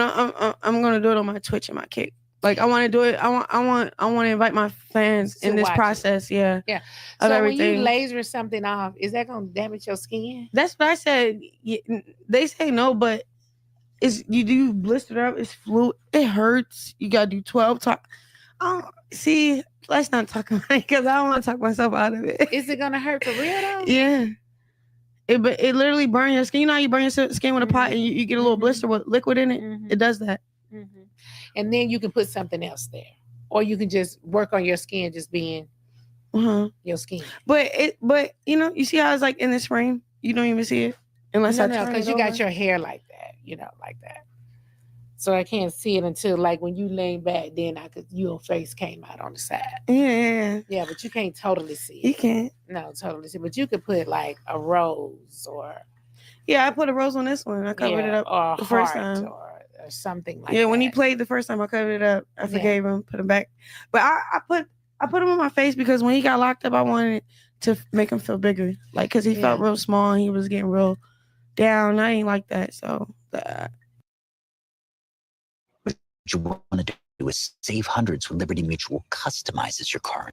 I'm going to do it on my Twitch and my Kick. Like I want to do it. I want to invite my fans in this process. Yeah. Yeah. So everything. When you laser something off, is that going to damage your skin? That's what I said. They say no, but you do blister up. It's fluid. It hurts. You got to do 12 times. See, let's not talk about it because I don't want to talk myself out of it. Is it going to hurt for real though? Yeah. It literally burns your skin. You know how you burn your skin with a pot and you get a little blister with liquid in it? It does that. And then you can put something else there. Or you can just work on your skin just being your skin. But you see how it's like in this frame? You don't even see it unless I turn it because you got your hair like that, like that. So I can't see it until like when you lean back, then your face came out on the side. Yeah. Yeah, but you can't totally see it. You can't. No, totally see. But you could put like a rose or. Yeah, I put a rose on this one. I covered it up or the first time. Or something like that. Yeah, when he played the first time, I covered it up. I forgave him, put him back. But I put him on my face because when he got locked up, I wanted to make him feel bigger. Like, because he felt real small and he was getting real down. I ain't like that. So, what you want to do is save hundreds when Liberty Mutual customizes your car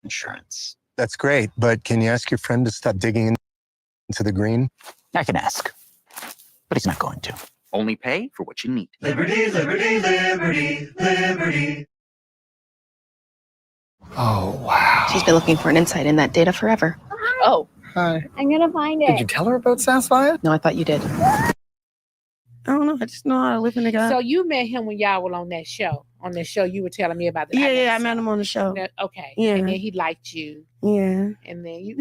insurance. That's great, but can you ask your friend to stop digging into the green? I can ask, but he's not going to. Only pay for what you need. Liberty, liberty, liberty, liberty. Oh, wow. She's been looking for an insight in that data forever. Oh. Hi. I'm gonna find it. Did you tell her about Sapphire? No, I thought you did. I don't know. I just know how to live in the guy. So you met him when y'all were on that show. On that show, you were telling me about the I met him on the show. Okay. Yeah. And then he liked you. Yeah. And then you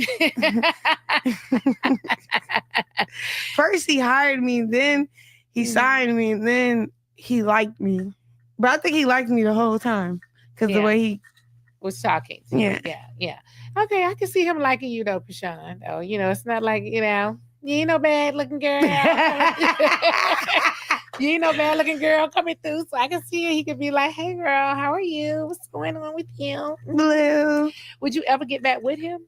first he hired me, then he signed me, and then he liked me. But I think he liked me the whole time because the way he was talking. Yeah. Okay, I can see him liking you though, Chrisean. Oh, it's not like, you ain't no bad looking girl. You ain't no bad looking girl coming through. So I can see it. He could be like, hey girl, how are you? What's going on with you? Blue. Would you ever get back with him?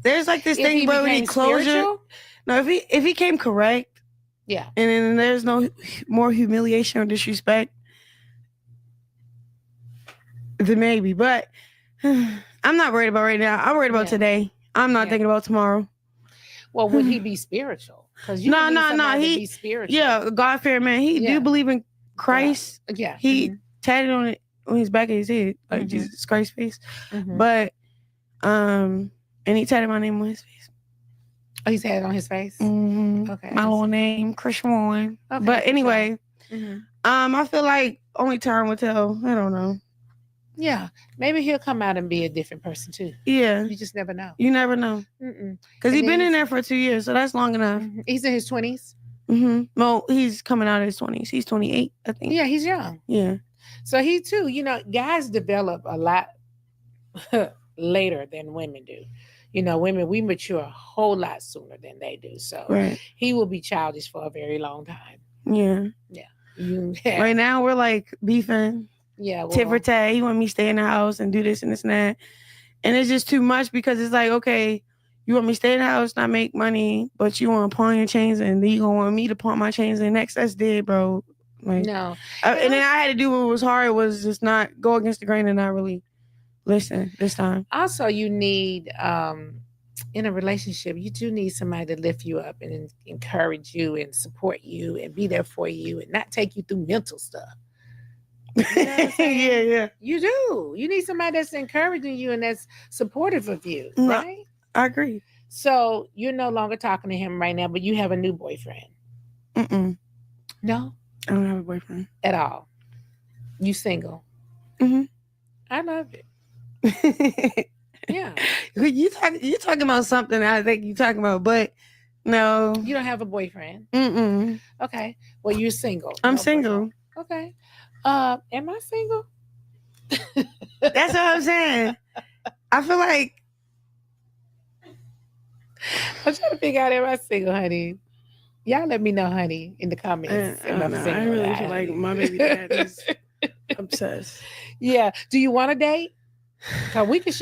There's like this thing where we need closure. Spiritual? No, if he came correct, and then there's no more humiliation or disrespect, then maybe. But I'm not worried about right now. I'm worried about today. I'm not thinking about tomorrow. Well, would he be spiritual? Because no. He be spiritual. Yeah, God-fearing man. He do believe in Christ. Yeah. He tatted on his back of his head, like Jesus Christ's face. But and he tatted my name on his face. Oh, he's had it on his face? Okay. My little name, Chrisean. Okay, but anyway, I feel like only time will tell. I don't know. Yeah. Maybe he'll come out and be a different person too. Yeah. You just never know. You never know. Because he's been in there for 2 years, so that's long enough. He's in his 20s? Well, he's coming out of his 20s. He's 28, I think. Yeah, he's young. Yeah. So he too, guys develop a lot later than women do. Women, we mature a whole lot sooner than they do. So he will be childish for a very long time. Yeah. Yeah. Right now, we're like beefing. Yeah. Well, tit for tat. He want me to stay in the house and do this and this and that. And it's just too much because it's like, okay, you want me to stay in the house, not make money, but you want to pawn your chains and then you going to want me to pawn my chains and next. That's dead, bro. Like, no. And then I had to do what was hard was just not go against the grain and not really listen this time. Also, you need, in a relationship, you do need somebody to lift you up and encourage you and support you and be there for you and not take you through mental stuff. Yeah. You do. You need somebody that's encouraging you and that's supportive of you, right? I agree. So you're no longer talking to him right now, but you have a new boyfriend. No, I don't have a boyfriend at all. You single? I love it. Yeah. You talking about something I think you talking about, but no. You don't have a boyfriend? Okay. Well, you're single. I'm single. Okay. Am I single? That's what I'm saying. I feel like I'm trying to figure out am I single, honey. Y'all let me know, honey, in the comments. I really feel like my baby dad is obsessed. Yeah. Do you want a date? Cause we can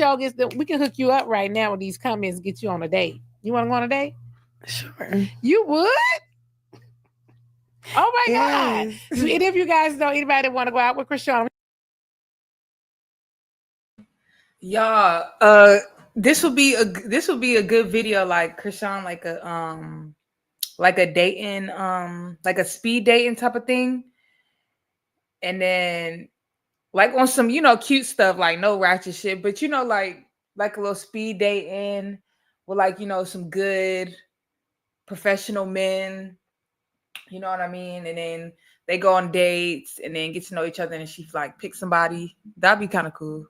we can hook you up right now with these comments, get you on a date. You want to go on a date? Sure. You would? Oh my God. So any of you guys know anybody that want to go out with Chrisean? Y'all, this will be a good video, like Chrisean, like a dating, like a speed dating type of thing. And then like on some, cute stuff, like no ratchet shit, but like a little speed dating with like, some good professional men, you know what I mean? And then they go on dates and then get to know each other and she like pick somebody. That'd be kind of cool.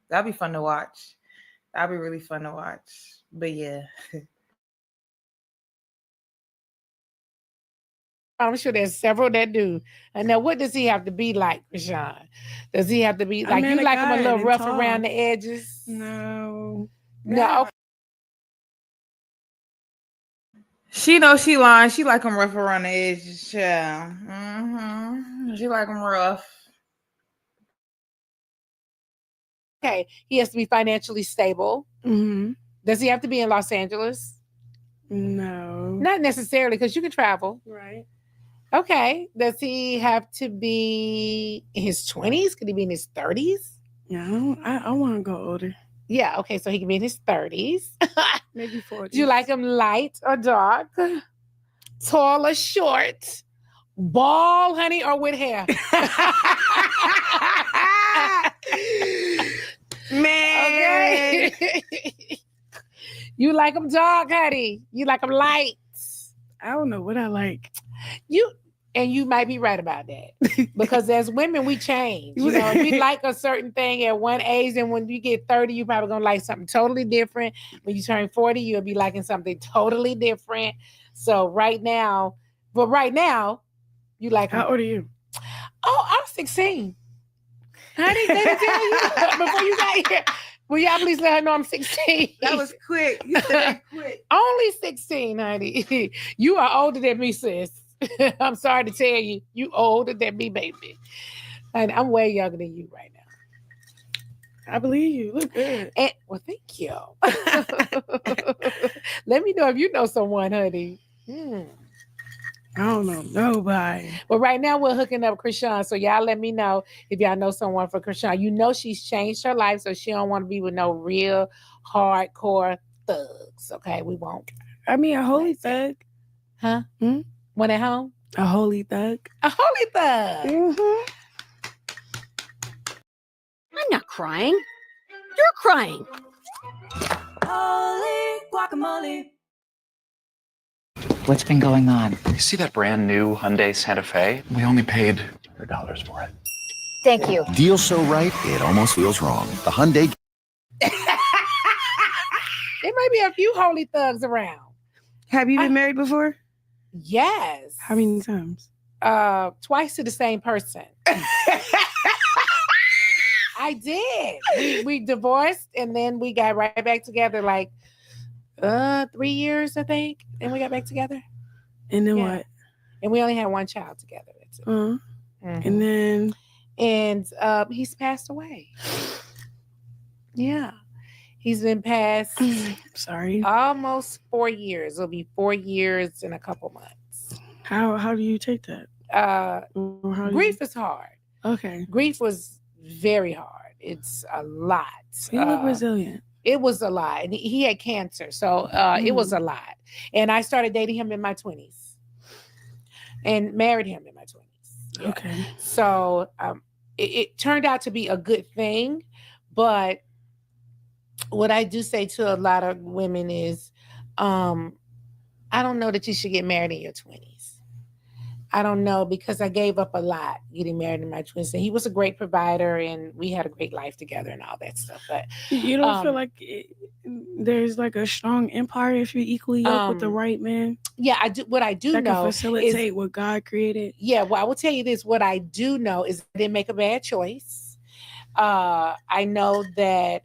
That'd be fun to watch. That'd be really fun to watch. But yeah. I'm sure there's several that do. And now, what does he have to be like, Chrisean? Does he have to be like, you like him a little rough around the edges? No. No. Okay. She knows she lying. She like him rough around the edges. Yeah. She like him rough. Okay. He has to be financially stable. Does he have to be in Los Angeles? No. Not necessarily, because you can travel. Right. Okay. Does he have to be in his 20s? Could he be in his 30s? No, I want to go older. Yeah. Okay. So he can be in his 30s. Maybe 40s. Do you like him light or dark? Tall or short? Bald, honey, or with hair? Man. Okay. You like him dark, honey? You like him light? I don't know what I like. You might be right about that. Because as women, we change. You know, if you like a certain thing at one age, and when you get 30, you're probably gonna like something totally different. When you turn 40, you'll be liking something totally different. So right now, you like How old are you? Oh, I'm 16. Honey, they didn't tell you before you got here. Will y'all please let her know I'm 16? That was quick. You said that quick. Only 16, honey. You are older than me, sis. I'm sorry to tell you, you older than me, baby. And I'm way younger than you right now. I believe you. Look good. Well, thank you. Let me know if you know someone, honey. I don't know nobody. But right now we're hooking up Chrisean. So y'all let me know if y'all know someone for Chrisean. You know she's changed her life, so she don't want to be with no real hardcore thugs. Okay, we won't. I mean, a holy thug. Huh? One at home? A holy thug. A holy thug. I'm not crying. You're crying. Holy guacamole. What's been going on? You see that brand new Hyundai Santa Fe? We only paid $100 for it. Thank you. Deal so right, it almost feels wrong. The Hyundai. There might be a few holy thugs around. Have you been married before? Yes. How many times? Twice to the same person. I did. We divorced and then we got right back together like 3 years, I think. And we got back together. And then what? And we only had one child together. That's it. And then? And he's passed away. Yeah. He's been passed. Sorry. Almost 4 years. It'll be 4 years in a couple months. How do you take that? Grief is hard. Okay. Grief was very hard. It's a lot. You look resilient. It was a lot. And he had cancer. So it was a lot. And I started dating him in my 20s. And married him in my 20s. Yeah. Okay. So it turned out to be a good thing. But what I do say to a lot of women is I don't know that you should get married in your 20s. I don't know, because I gave up a lot getting married in my 20s. And he was a great provider and we had a great life together and all that stuff. But you don't feel like there's like a strong empire if you're equally yoked with the right man? Yeah, I do. What I do that know can facilitate what God created. Yeah, well, I will tell you this. What I do know is I didn't make a bad choice. I know that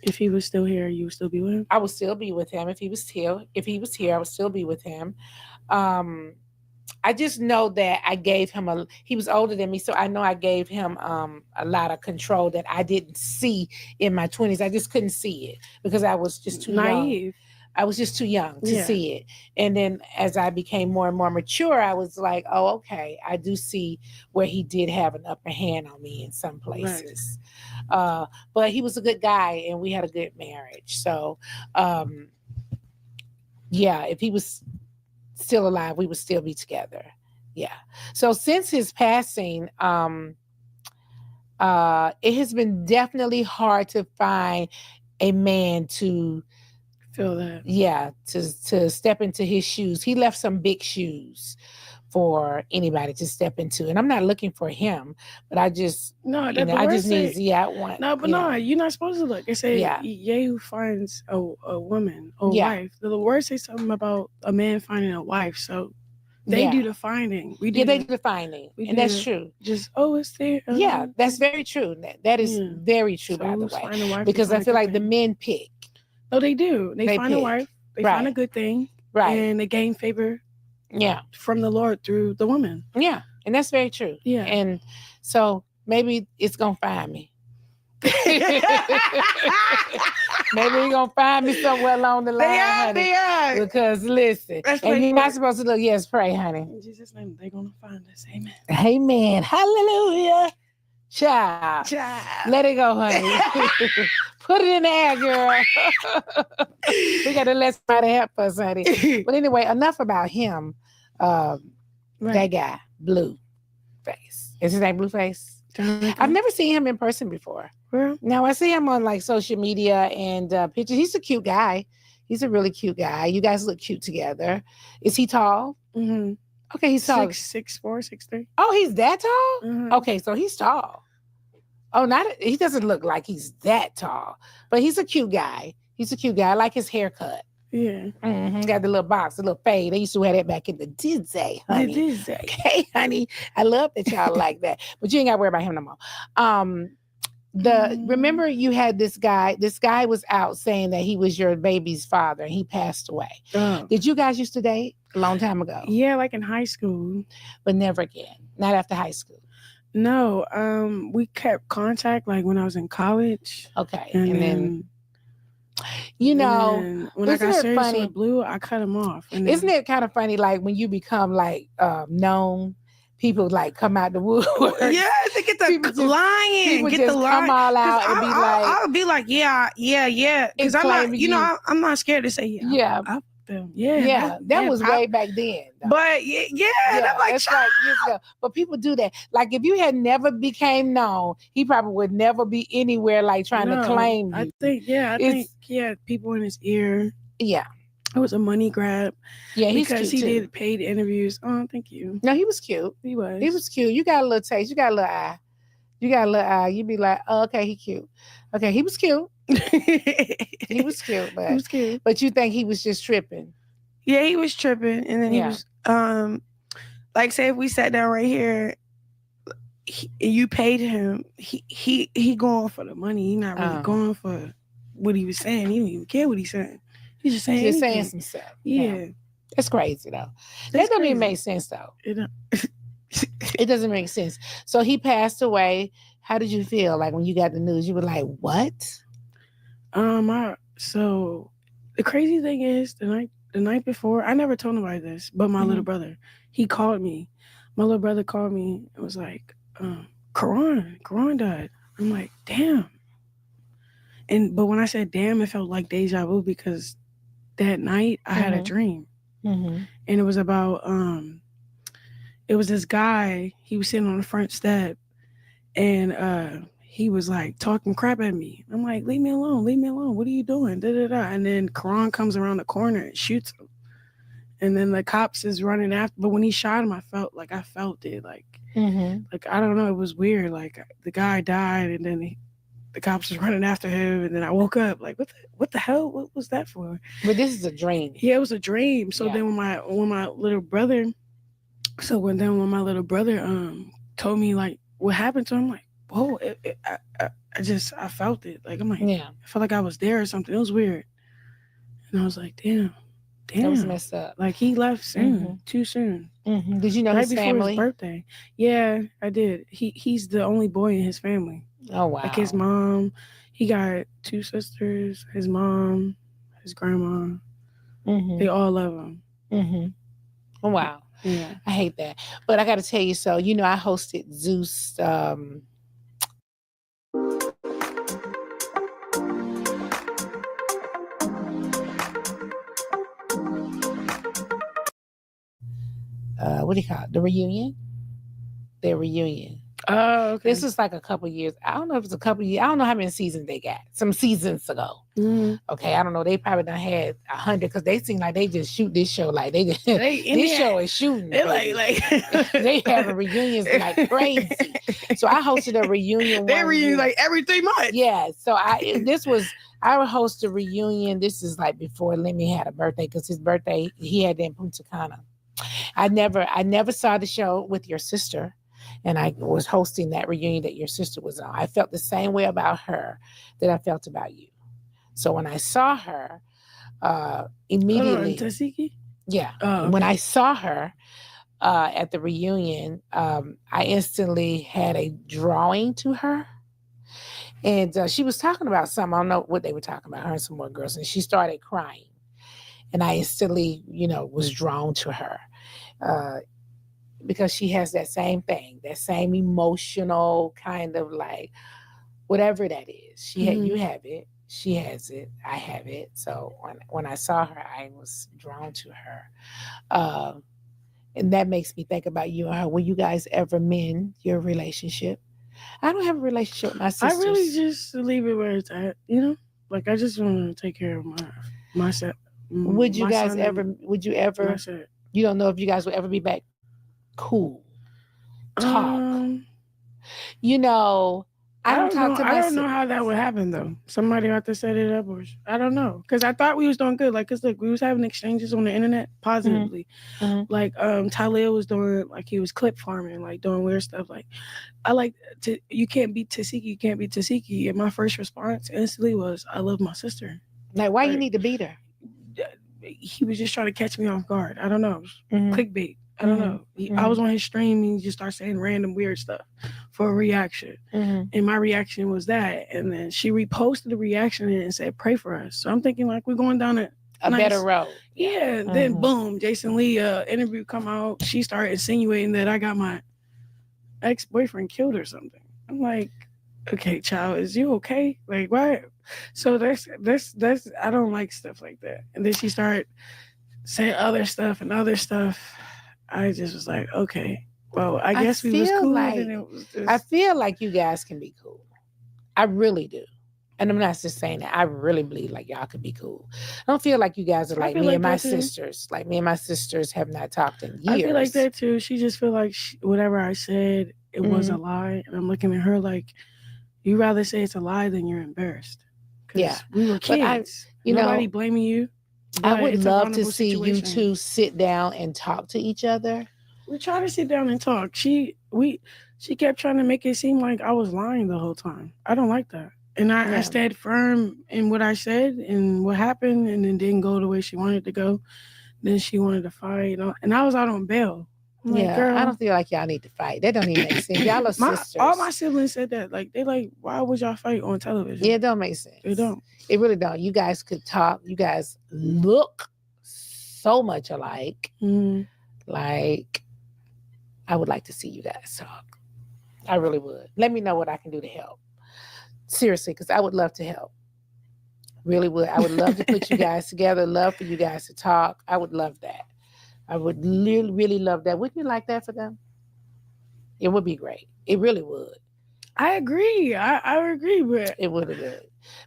if he was still here, you would still be with him? I would still be with him. If he was here, I would still be with him. I just know that I gave him he was older than me, so I know I gave him a lot of control that I didn't see in my 20s. I just couldn't see it because I was just too naive. Young. I was just too young to see it. And then as I became more and more mature, I was like, oh, okay, I do see where he did have an upper hand on me in some places. Right. But he was a good guy and we had a good marriage. So, yeah, if he was still alive, we would still be together. Yeah. So since his passing, it has been definitely hard to find a man to feel that. Yeah, to step into his shoes. He left some big shoes for anybody to step into. And I'm not looking for him, but I just I just need I want. No, but you're not supposed to look. It says yea who finds a woman or wife. The word says something about a man finding a wife. So they do the finding. We do they do the finding. And that's true. Just it's there. Yeah, that's very true. That is very true, by the way. Because I feel like the men pick. No, they do. They find a wife. They find a good thing. Right. And they gain favor. Yeah. From the Lord through the woman. Yeah. And that's very true. Yeah. And so maybe it's going to find me. Maybe you're going to find me somewhere along the line, honey. They are. Because listen, and you're not supposed to look. Yes, pray, honey. In Jesus' name, they're going to find us. Amen. Amen. Hallelujah. Child. Let it go, honey. Put it in the air, girl. We got to let somebody help us, honey. But anyway, enough about him. That guy, Blueface. Is his name Blueface? I've never seen him in person before. Now I see him on like social media and pictures. He's a cute guy. He's a really cute guy. You guys look cute together. Is he tall? Mm-hmm. Okay, he's tall. 6'4", 6'3". Oh, he's that tall? Mm-hmm. Okay, so he's tall. Oh, he doesn't look like he's that tall, but he's a cute guy. He's a cute guy. I like his haircut. Yeah. Mm-hmm. Got the little box, the little fade. They used to wear that back in the day, honey. Okay, honey. I love that y'all like that. But you ain't got to worry about him no more. Remember you had this guy was out saying that he was your baby's father and he passed away. Did you guys used to date a long time ago? Yeah, like in high school. But never again. Not after high school. No, we kept contact like when I was in college. Okay. And then when I got serious with Blue, I cut him off. Isn't it kind of funny, like when you become like known, people like come out the woodwork? Yeah, they get the lying. People just come all out and be like, I'll be like, yeah. Because I'm not scared to say yeah. Yeah. That was way back then. Though. But that's like years ago. But people do that. Like if you had never became known, he probably would never be anywhere like trying to claim you. I think people in his ear. Yeah. It was a money grab. Yeah, because he did paid interviews. Oh, thank you. No, he was cute. He was. He was cute. You got a little taste. You got a little eye. You'd be like, oh, okay, he cute. Okay, he was cute. He was cute, but he was cute. But you think he was just tripping? Yeah, he was tripping, and then he was like, say if we sat down right here, you paid him. He going for the money. He not really going for what he was saying. He didn't even care what he's saying. He's just saying some stuff. Yeah. That's crazy though. That doesn't even make sense though. It doesn't make sense. So he passed away. How did you feel like when you got the news? You were like, what? So the crazy thing is the night before, I never told nobody this, but my little brother, he called me. My little brother called me and was like, Karan died. I'm like, damn. But when I said damn, it felt like deja vu because that night I had a dream. Mm-hmm. And it was about it was this guy, he was sitting on the front step and he was like talking crap at me. I'm like, leave me alone. What are you doing? Da, da, da. And then Karan comes around the corner and shoots him. And then the cops is running after. But when he shot him, I felt it. Like, like, I don't know. It was weird. Like, the guy died, and then the cops was running after him. And then I woke up like, what the hell? What was that for? But this is a dream. Yeah, it was a dream. So then when my little brother, told me like what happened to him, I'm like, whoa, I felt it. Like, I'm like, I felt like I was there or something. It was weird. And I was like, damn. That was messed up. Like, he left soon, too soon. Did you know right his before family? his birthday? Yeah, I did. He's the only boy in his family. Oh, wow. Like, his mom, he got 2 sisters, his mom, his grandma. They all love him. Oh, wow. Yeah. I hate that. But I got to tell you, so, you know, I hosted Zeus. What do you call it? The reunion? Their reunion. Oh, okay. This was like a couple years. I don't know if it's a couple years. I don't know how many seasons they got. Some seasons ago. Okay, I don't know. They probably done had 100 because they seem like they just shoot this show like this show is shooting. They like they having reunions like crazy. So I hosted a reunion. They reunion like every 3 months. Yeah. So I would host a reunion. This is like before Lemmy had a birthday because his birthday he had in Punta Cana. I never saw the show with your sister. And I was hosting that reunion that your sister was on. I felt the same way about her that I felt about you. So when I saw her, immediately, Tesehki? Yeah. Oh, okay. When I saw her at the reunion, I instantly had a drawing to her. And she was talking about something. I don't know what they were talking about, her and some more girls. And she started crying. And I instantly, was drawn to her. Because she has that same thing, that same emotional kind of like, whatever that is. You have it, she has it, I have it. So when I saw her, I was drawn to her. And that makes me think about you and her. Will you guys ever mend your relationship? I don't have a relationship with my sisters. I really just leave it where it's at, Like, I just want to take care of myself. Would you ever, you don't know if you guys will ever be back cool talk? I don't talk to myself. I don't know how that would happen though. Somebody have to set it up, or I don't know. Because I thought we was doing good. Like, cause look, we was having exchanges on the internet positively. Like Talil was doing, like, he was clip farming, like doing weird stuff. Like, I like to, you can't beat Tesehki, you can't beat Tesehki. And my first response instantly was, I love my sister. Like, why you need to beat her? He was just trying to catch me off guard. I don't know. Clickbait. I don't know. I was on his stream and he just started saying random weird stuff for a reaction. And my reaction was that. And then she reposted the reaction and said, pray for us. So I'm thinking like we're going down a better road. Yeah. Then boom, Jason Lee interview come out. She started insinuating that I got my ex-boyfriend killed or something. I'm like, okay, child, is you okay? Like, why? So that's I don't like stuff like that. And then she started saying other stuff. I just was like, okay, well, I guess we was cool. I feel like you guys can be cool. I really do. And I'm not just saying that. I really believe like y'all could be cool. I don't feel like you guys are like me and my sisters. Like me and my sisters have not talked in years. I feel like that too. She just feel like whatever I said, it was a lie. And I'm looking at her like, you rather say it's a lie than you're embarrassed. Yeah. We were kids. Nobody blaming you. I would love to see you two sit down and talk to each other. We try to sit down and talk. She kept trying to make it seem like I was lying the whole time. I don't like that. And I stayed firm in what I said and what happened, and it didn't go the way she wanted to go. Then she wanted to fight, and I was out on bail. I'm like, girl, I don't feel like y'all need to fight. That don't even make sense. Y'all are sisters. All my siblings said that. Like, they like, why would y'all fight on television? Yeah, it don't make sense. It don't. It really don't. You guys could talk. You guys look so much alike. Like, I would like to see you guys talk. I really would. Let me know what I can do to help. Seriously, because I would love to help. Really would. I would love to put you guys together. Love for you guys to talk. I would love that. I would really love that. Wouldn't you like that for them? It would be great. It really would. I agree. I agree, but it would have been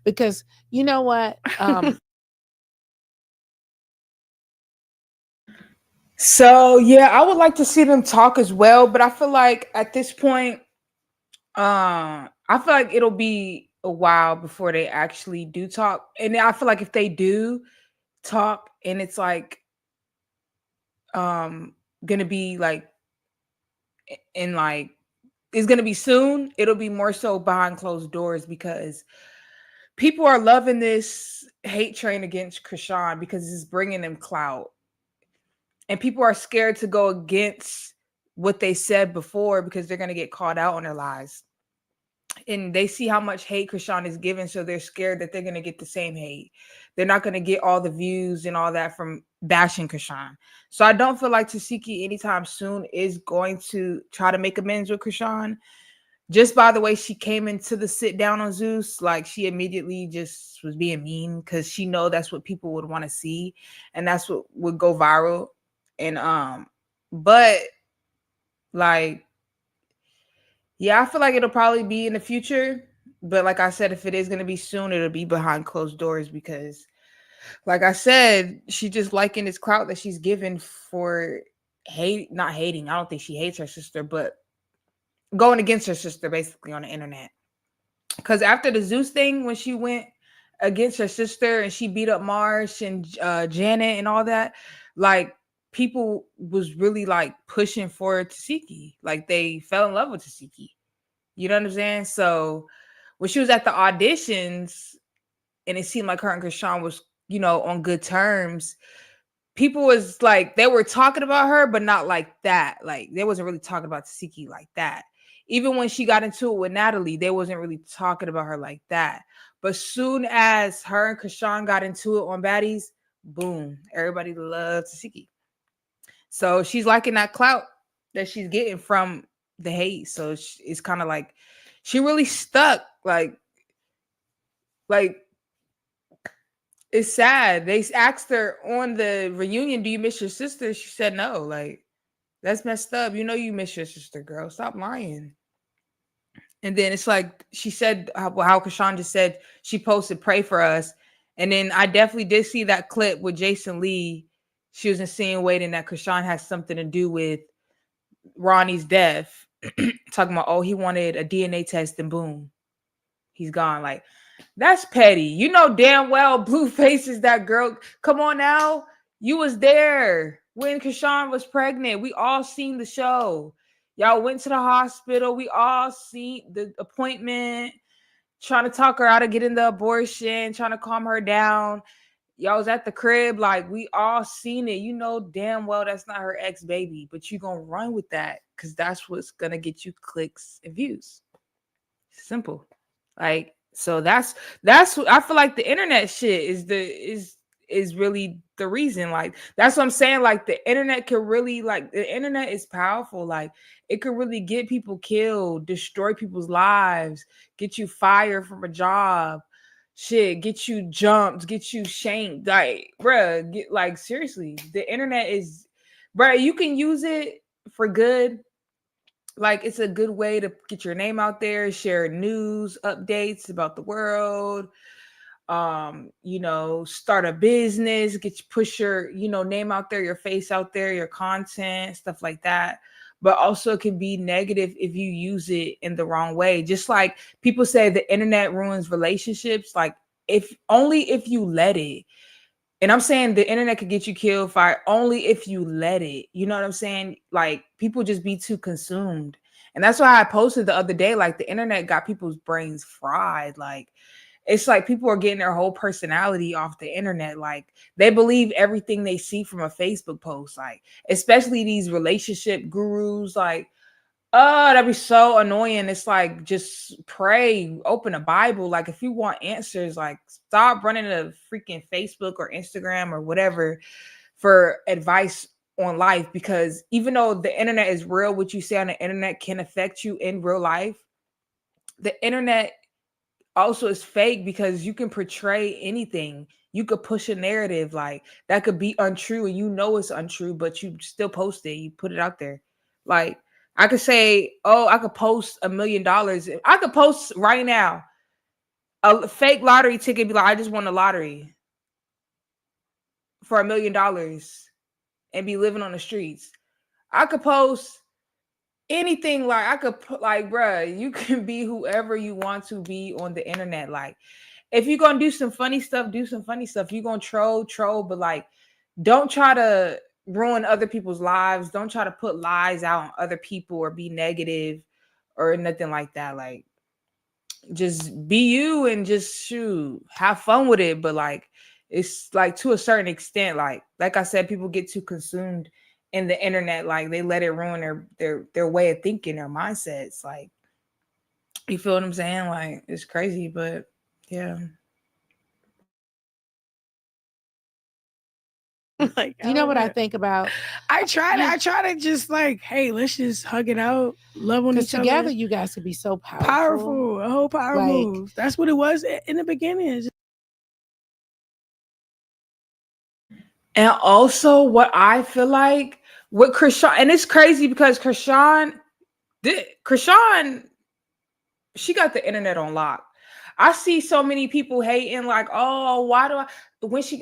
because you know what? So yeah, I would like to see them talk as well, but I feel like at this point, I feel like it'll be a while before they actually do talk. And I feel like if they do talk and it's like gonna be like in like it's gonna be soon, it'll be more so behind closed doors because people are loving this hate train against Chrisean because it's bringing them clout. And people are scared to go against what they said before because they're going to get called out on their lies. And they see how much hate Chrisean is given, so they're scared that they're going to get the same hate. They're not going to get all the views and all that from bashing Chrisean. So I don't feel like Tesehki anytime soon is going to try to make amends with Chrisean. Just by the way she came into the sit down on Zeus, like she immediately just was being mean because she know that's what people would want to see, and that's what would go viral. And but like, yeah, I feel like it'll probably be in the future. But like I said, if it is gonna be soon, it'll be behind closed doors because, like I said, she just liking this clout that she's given for not hating. I don't think she hates her sister, but going against her sister basically on the internet. Because after the Zeus thing, when she went against her sister and she beat up Marsh and Janet and all that, like people was really like pushing for Tesehki. Like they fell in love with Tesehki. You know what I'm saying? So when she was at the auditions and it seemed like her and Chrisean was, you know, on good terms, people was like, they were talking about her, but not like that. Like they wasn't really talking about Tesehki like that. Even when she got into it with Natalie, they wasn't really talking about her like that. But soon as her and Chrisean got into it on Baddies, boom, everybody loved Tesehki. So she's liking that clout that she's getting from the hate. So it's kind of like she really stuck. Like it's sad. They asked her on the reunion, "Do you miss your sister?" She said no. Like that's messed up. You know you miss your sister, girl. Stop lying. And then it's like she said how Chrisean just said she posted pray for us. And then I definitely did see that clip with Jason Lee. She was insinuating that Chrisean has something to do with Ronnie's death. Talking about, oh, he wanted a DNA test and boom, he's gone. Like, that's petty. You know damn well Blueface is that girl. Come on now. You was there when Chrisean was pregnant. We all seen the show. Y'all went to the hospital. We all seen the appointment, trying to talk her out of getting the abortion, trying to calm her down. Y'all was at the crib. Like, we all seen it. You know damn well that's not her ex-baby, but you gonna run with that because that's what's gonna get you clicks and views. Simple. Like, so that's I feel like the internet shit is really the reason. Like, that's what I'm saying. Like, the internet can really, like, the internet is powerful. Like, it could really get people killed, destroy people's lives, get you fired from a job, shit, get you jumped, get you shanked. Like, bruh, like, seriously, the internet is, bruh, you can use it for good. Like, it's a good way to get your name out there, share news updates about the world, you know, start a business, push your, you know, name out there, your face out there, your content, stuff like that. But also it can be negative if you use it in the wrong way. Just like people say the internet ruins relationships, like if you let it. And I'm saying the internet could get you killed only if you let it. You know what I'm saying? Like, people just be too consumed. And that's why I posted the other day, like, the internet got people's brains fried. Like, it's like people are getting their whole personality off the internet. Like, they believe everything they see from a Facebook post. Like, especially these relationship gurus, like, oh, that'd be so annoying. It's like, just pray, open a Bible. Like, if you want answers, like, stop running to freaking Facebook or Instagram or whatever for advice on life. Because even though the internet is real, what you say on the internet can affect you in real life. The internet also is fake because you can portray anything. You could push a narrative like that could be untrue and you know it's untrue, but you still post it. You put it out there. Like, I could say, oh, I could post $1 million. I could post right now a fake lottery ticket, be like, I just won the lottery for $1 million and be living on the streets. I could post anything, like I could put, like, bruh, you can be whoever you want to be on the internet. Like, if you're gonna do some funny stuff, do some funny stuff. You're gonna troll, but like, don't try to ruin other people's lives. Don't try to put lies out on other people or be negative or nothing like that. Like, just be you and just shoot, have fun with it. But like, it's like to a certain extent, like I said, people get too consumed in the internet, like they let it ruin their way of thinking, their mindsets. Like, you feel what I'm saying? Like, it's crazy, but yeah. Like, Do you know what I think about? I try to just like, hey, let's just hug it out, love on each together other. You guys could be so powerful. Powerful, a whole power Like, move. That's what it was in the beginning. And also, what I feel like with Chrisean, and it's crazy because Chrisean, she got the internet on lock. I see so many people hating, like, oh, why do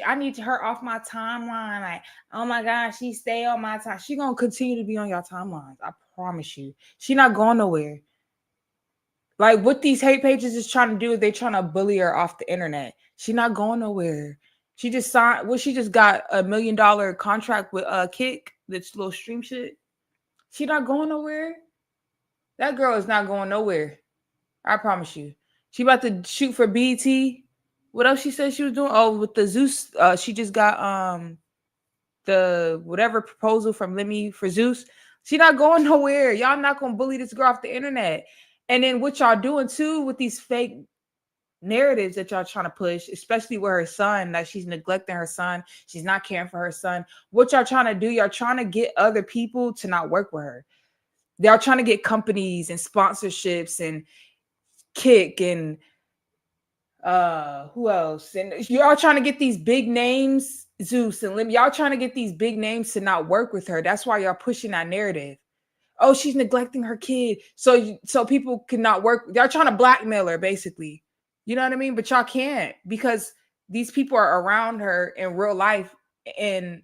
I need her off my timeline? Like, oh my gosh, she stay on my time. She gonna continue to be on your timelines. I promise you. She not going nowhere. Like, what these hate pages is trying to do, they trying to bully her off the internet. She not going nowhere. She just signed, she just got $1 million contract with Kick, this little stream shit. She not going nowhere. That girl is not going nowhere. I promise you. She about to shoot for BT. What else she said she was doing? Oh, with the Zeus, she just got the whatever proposal from Lemmy for Zeus. She not going nowhere. Y'all not gonna bully this girl off the internet. And then what y'all doing too with these fake narratives that y'all trying to push, especially with her son, that she's neglecting her son, she's not caring for her son. What y'all trying to do? Y'all trying to get other people to not work with her. They're trying to get companies and sponsorships and Kick and who else? And y'all trying to get these big names, Zeus and Lim. Y'all trying to get these big names to not work with her. That's why y'all pushing that narrative. Oh, she's neglecting her kid, so people cannot work. Y'all trying to blackmail her, basically. You know what I mean? But y'all can't, because these people are around her in real life and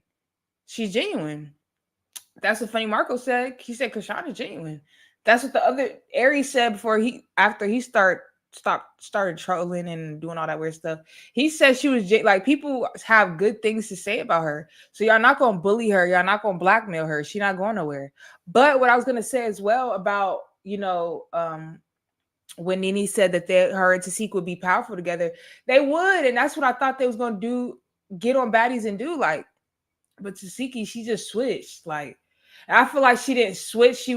she's genuine. That's what Funny Marco said. He said Chrisean is genuine. That's what the other Aries said before after he started trolling and doing all that weird stuff. He said she was like, people have good things to say about her. So y'all not gonna bully her, y'all not gonna blackmail her. She's not going nowhere. But what I was gonna say as well about, when Nene said that her and Tesehki would be powerful together, they would, and that's what I thought they was gonna do, get on baddies and do, like. But Tesehki, she just switched. Like, I feel like she didn't switch.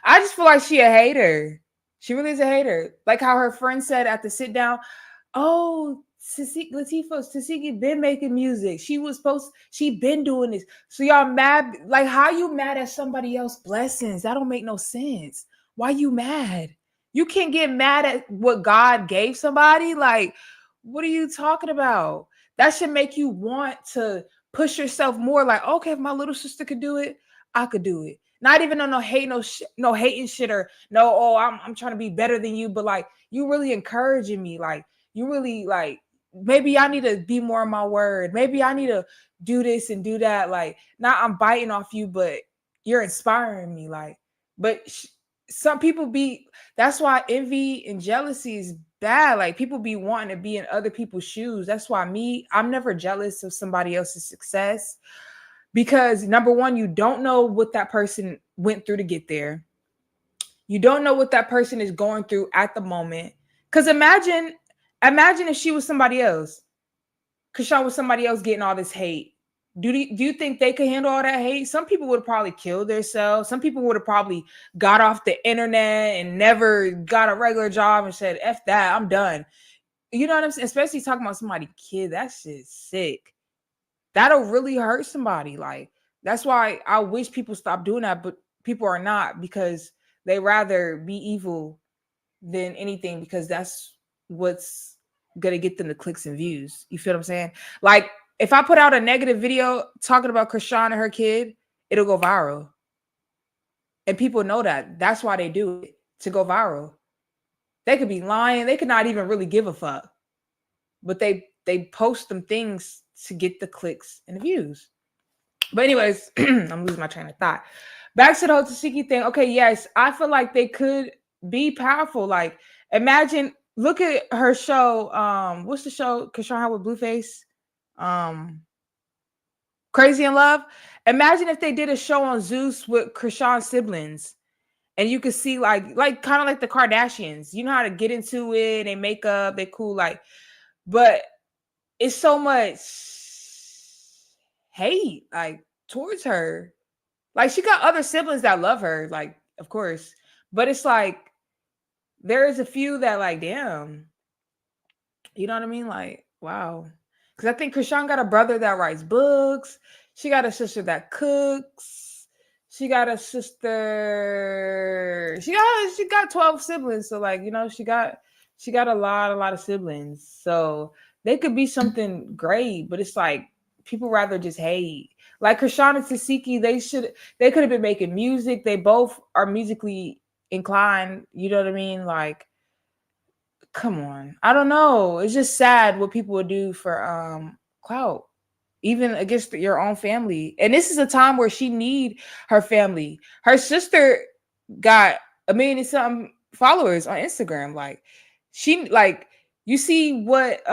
I just feel like she a hater. She really is a hater. Like how her friend said at the sit down, oh, Tesehki been making music. She been doing this. So y'all mad? Like, how you mad at somebody else's blessings? That don't make no sense. Why you mad? You can't get mad at what God gave somebody. Like, what are you talking about? That should make you want to push yourself more. Like, okay, if my little sister could do it, I could do it. Not even on no hating shit, or no, oh, I'm trying to be better than you, but like, you really encouraging me. Like, you really, like, maybe I need to be more on my word. Maybe I need to do this and do that. Like, not I'm biting off you, but you're inspiring me. Like, but some people that's why envy and jealousy is bad. Like, people be wanting to be in other people's shoes. That's why I'm never jealous of somebody else's success, because number one, you don't know what that person went through to get there. You don't know what that person is going through at the moment. Because imagine if she was somebody else. Chrisean was somebody else getting all this hate. Do you think they could handle all that hate? Some people would have probably killed themselves. Some people would have probably got off the internet and never got a regular job and said, F that, I'm done. You know what I'm saying? Especially talking about somebody's kid. That shit's sick. That'll really hurt somebody. Like, that's why I wish people stop doing that, but people are not, because they rather be evil than anything, because that's what's gonna get them the clicks and views. You feel what I'm saying? Like, if I put out a negative video talking about Chrisean and her kid, it'll go viral. And people know that. That's why they do it, to go viral. They could be lying. They could not even really give a fuck. But they post them things to get the clicks and the views. But anyways, I'm losing my train of thought. Back to the whole Tesehki thing. Okay, yes, I feel like they could be powerful. Like, imagine, look at her show. What's the show Chrisean had with Blueface? Crazy in Love. Imagine if they did a show on Zeus with Chrisean's siblings, and you could see like kind of like the Kardashians. You know how to get into it. They make up. They cool. Like, but it's so much hate like towards her. Like, she got other siblings that love her, like, of course, but it's like there is a few that like, damn, you know what I mean? Like, wow. Because I think Chrisean got a brother that writes books. She got a sister that cooks. She got a sister. She got 12 siblings. So like, you know, she got a lot of siblings. So they could be something great, but it's like people rather just hate. Like Chrisean and Tesehki, they could have been making music. They both are musically inclined. You know what I mean? Like, come on. I don't know. It's just sad what people would do for clout, even against your own family. And this is a time where she need her family. Her sister got 1 million and something followers on Instagram. Like, she, like, you see what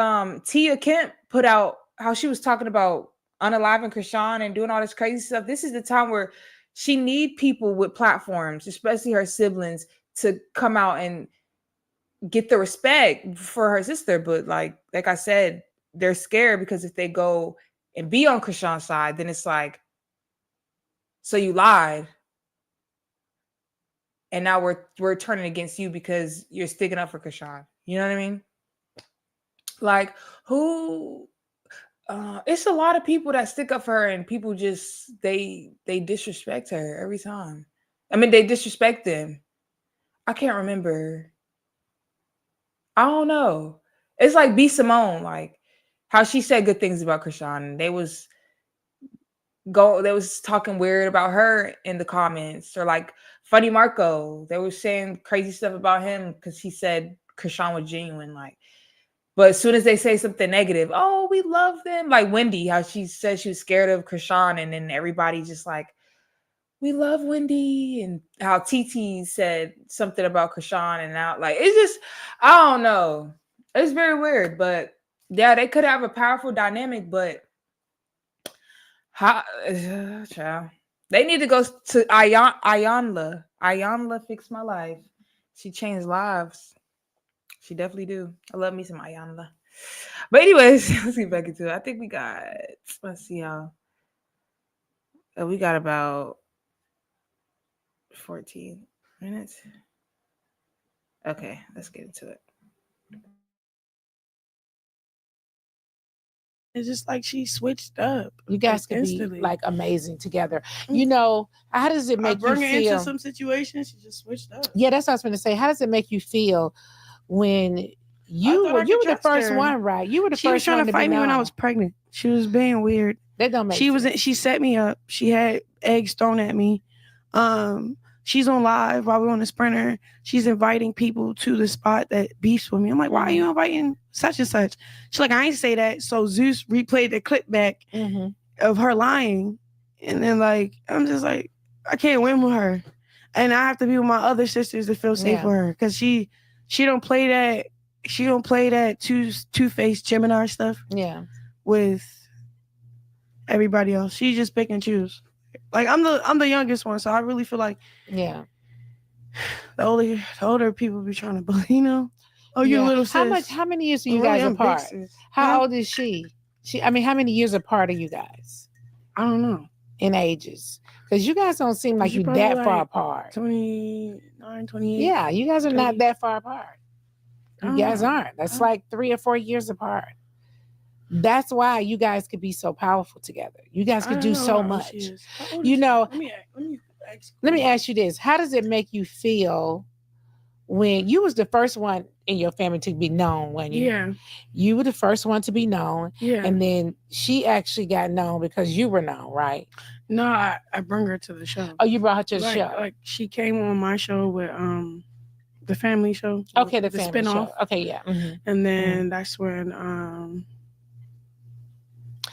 Tia Kemp put out, how she was talking about unaliving Chrisean and doing all this crazy stuff. This is the time where she need people with platforms, especially her siblings, to come out and get the respect for her sister. But like I said, they're scared because if they go and be on Chrisean's side, then it's like, so you lied, and now we're turning against you because you're sticking up for Chrisean. You know what I mean? Like, who? It's a lot of people that stick up for her, and people just they disrespect her every time. I mean, they disrespect them. I can't remember. I don't know. It's like B. Simone, like how she said good things about Chrisean. They was talking weird about her in the comments, or like Funny Marco. They were saying crazy stuff about him because he said Chrisean was genuine. Like, but as soon as they say something negative, oh, we love them. Like Wendy, how she said she was scared of Chrisean, and then everybody just like, we love Wendy. And how TT said something about Chrisean, and now like it's just, I don't know. It's very weird, but yeah, they could have a powerful dynamic, but how, child. They need to go to Ayanla. Ayanla fixed my life. She changed lives. She definitely do. I love me some Ayanla. But anyways, let's get back into it. I think we got, let's see how. We got about 14 minutes. Okay, let's get into it. It's just like she switched up. You guys could be like amazing together. You know, how does it make you feel? Bring her into some situations, she just switched up. Yeah, that's what I was going to say. How does it make you feel when you were the first one, right? You were the first one. She was trying to fight me when I was pregnant. She was being weird. That don't make sense. She set me up. She had eggs thrown at me. She's on live while we're on the Sprinter. She's inviting people to the spot that beefs with me. I'm like, why are you inviting such and such? She's like, I ain't say that. So Zeus replayed the clip back of her lying. And then like, I'm just like, I can't win with her. And I have to be with my other sisters to feel safe for her. Cause she don't play that. She don't play that two-faced Gemini stuff. Yeah. With everybody else. She just pick and choose. Like I'm the youngest one, so I really feel like the older people be trying to bully, you know. Oh, you little sis. How many years are you guys apart? How old is she? How many years apart are you guys? I don't know. In ages. Because you guys don't seem like you're that far apart. 29, 28. Yeah, you guys are not that far apart. You guys aren't. That's like 3 or 4 years apart. That's why you guys could be so powerful together. You guys could do so much. You know, let me ask you this. How does it make you feel when you was the first one in your family to be known, when you were the first one to be known, and then she actually got known because you were known, right? No, I bring her to the show. Oh, you brought her to the show. Like she came on my show with the family show. Okay, the family spinoff. show. Okay, yeah. And then that's when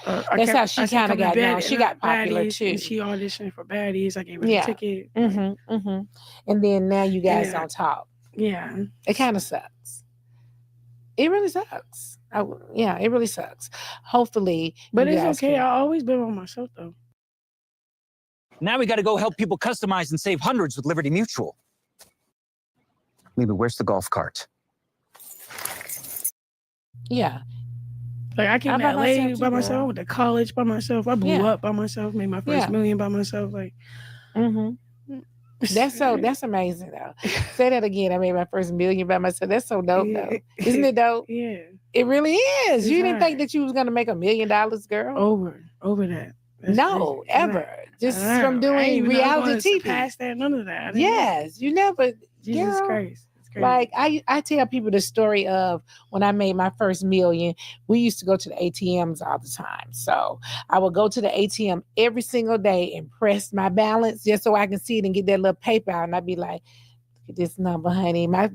that's how she kind of got known. She got popular Baddies, too. And she auditioned for Baddies. I gave her a ticket. And then now you guys on top. Yeah. It kind of sucks. It really sucks. It really sucks. Hopefully, but it's okay. I always been on myself though. Now we got to go help people customize and save hundreds with Liberty Mutual. Maybe where's the golf cart? Yeah. Like I came to LA by myself, went to college by myself. I blew up by myself, made my first million by myself. Like, that's amazing though. Say that again. I made my first million by myself. That's so dope though. Isn't it dope? Yeah. It really is. You didn't think that you was gonna make $1 million, girl? Over that. No, ever. Just from doing reality TV. Past that, none of that. Yes, you never. Jesus Christ. Like I tell people the story of when I made my first million, we used to go to the ATMs all the time. So I would go to the ATM every single day and press my balance just so I can see it and get that little paper out. And I'd be like, look at this number, honey. My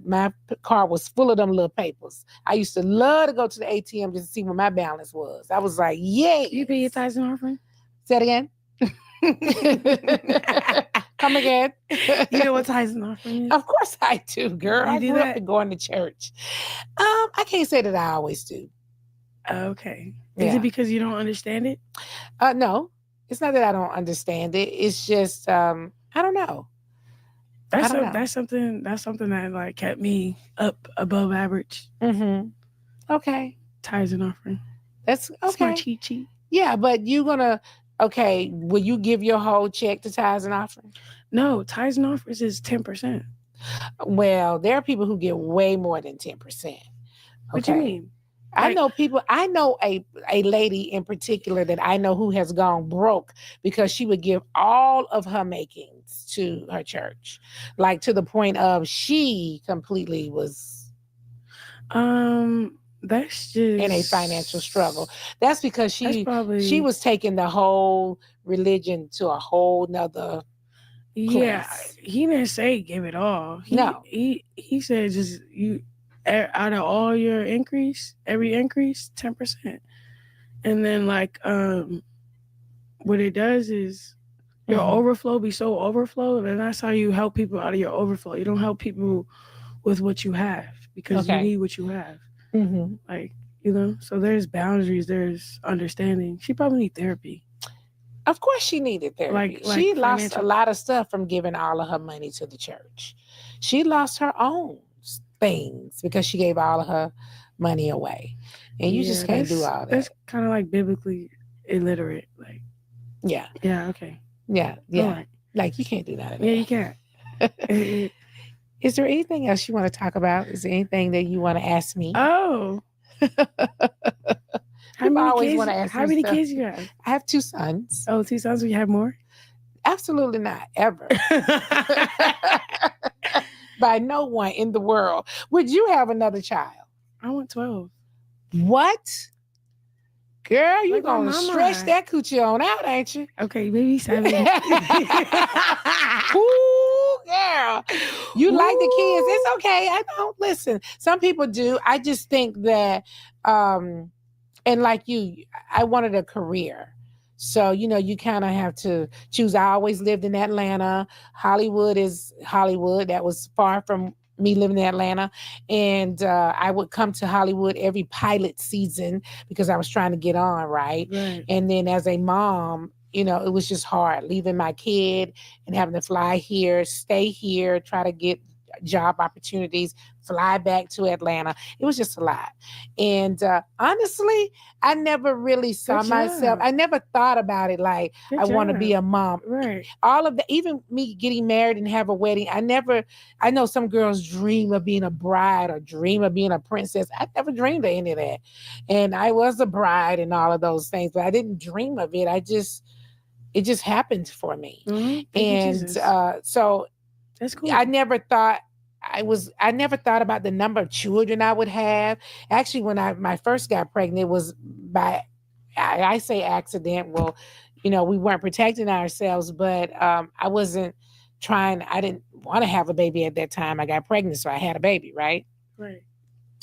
card was full of them little papers. I used to love to go to the ATM just to see what my balance was. I was like, yay. You pay your tithes and offering? Say it again. Come again. You know what tithes and offering is? Of course I do, girl. I grew up going to church. I can't say that I always do. Okay. Is it because you don't understand it? No, it's not that I don't understand it. It's just I don't know. That's something that like kept me up above average. Okay. Tithes and offering. That's okay. It's my cheat sheet. Yeah, but you're gonna. Okay, will you give your whole check to tithes and offering? No, tithes and offers is 10%. Well, there are people who get way more than 10%. What do you mean? I know people. I know a lady in particular that I know who has gone broke because she would give all of her makings to her church, like to the point of she completely was. That's just in a financial struggle. That's because she was taking the whole religion to a whole nother place. He didn't say give it all. He said just you out of all your increase, every increase, 10%. And then like what it does is your overflow be so overflow, and that's how you help people out of your overflow. You don't help people with what you have because you need what you have. Like, you know, so there's boundaries, there's understanding. She probably need therapy. Of course she needed therapy. Like she lost a lot of stuff from giving all of her money to the church. She lost her own things because she gave all of her money away. And you just can't do all that. That's kind of like biblically illiterate. Like, yeah. Yeah, okay. Yeah. Right. Like you can't do that. Yeah, you can't. Is there anything else you want to talk about? Is there anything that you want to ask me? Oh. How many kids you have? I have 2 sons. Oh, 2 sons? You have more? Absolutely not, ever. By no one in the world. Would you have another child? I want 12. What? Girl, you're going to stretch that coochie on out, ain't you? Okay, maybe 7. Ooh, girl. You like the kids. It's okay. I don't listen. Some people do. I just think that, and like you, I wanted a career. So, you know, you kind of have to choose. I always lived in Atlanta. Hollywood is Hollywood. That was far from me living in Atlanta. And I would come to Hollywood every pilot season because I was trying to get on, right? And then as a mom, you know, it was just hard leaving my kid and having to fly here, stay here, try to get job opportunities, fly back to Atlanta. It was just a lot. And honestly, I never really saw myself. I never thought about it like I want to be a mom. Right. All of the, even me getting married and have a wedding, I know some girls dream of being a bride or dream of being a princess. I never dreamed of any of that. And I was a bride and all of those things, but I didn't dream of it. It just happened for me. And so that's cool. I never thought I never thought about the number of children I would have. Actually, when my first got pregnant, it was by, I say accident. Well, we weren't protecting ourselves, but I wasn't trying. I didn't want to have a baby at that time. I got pregnant, so I had a baby, right? Right.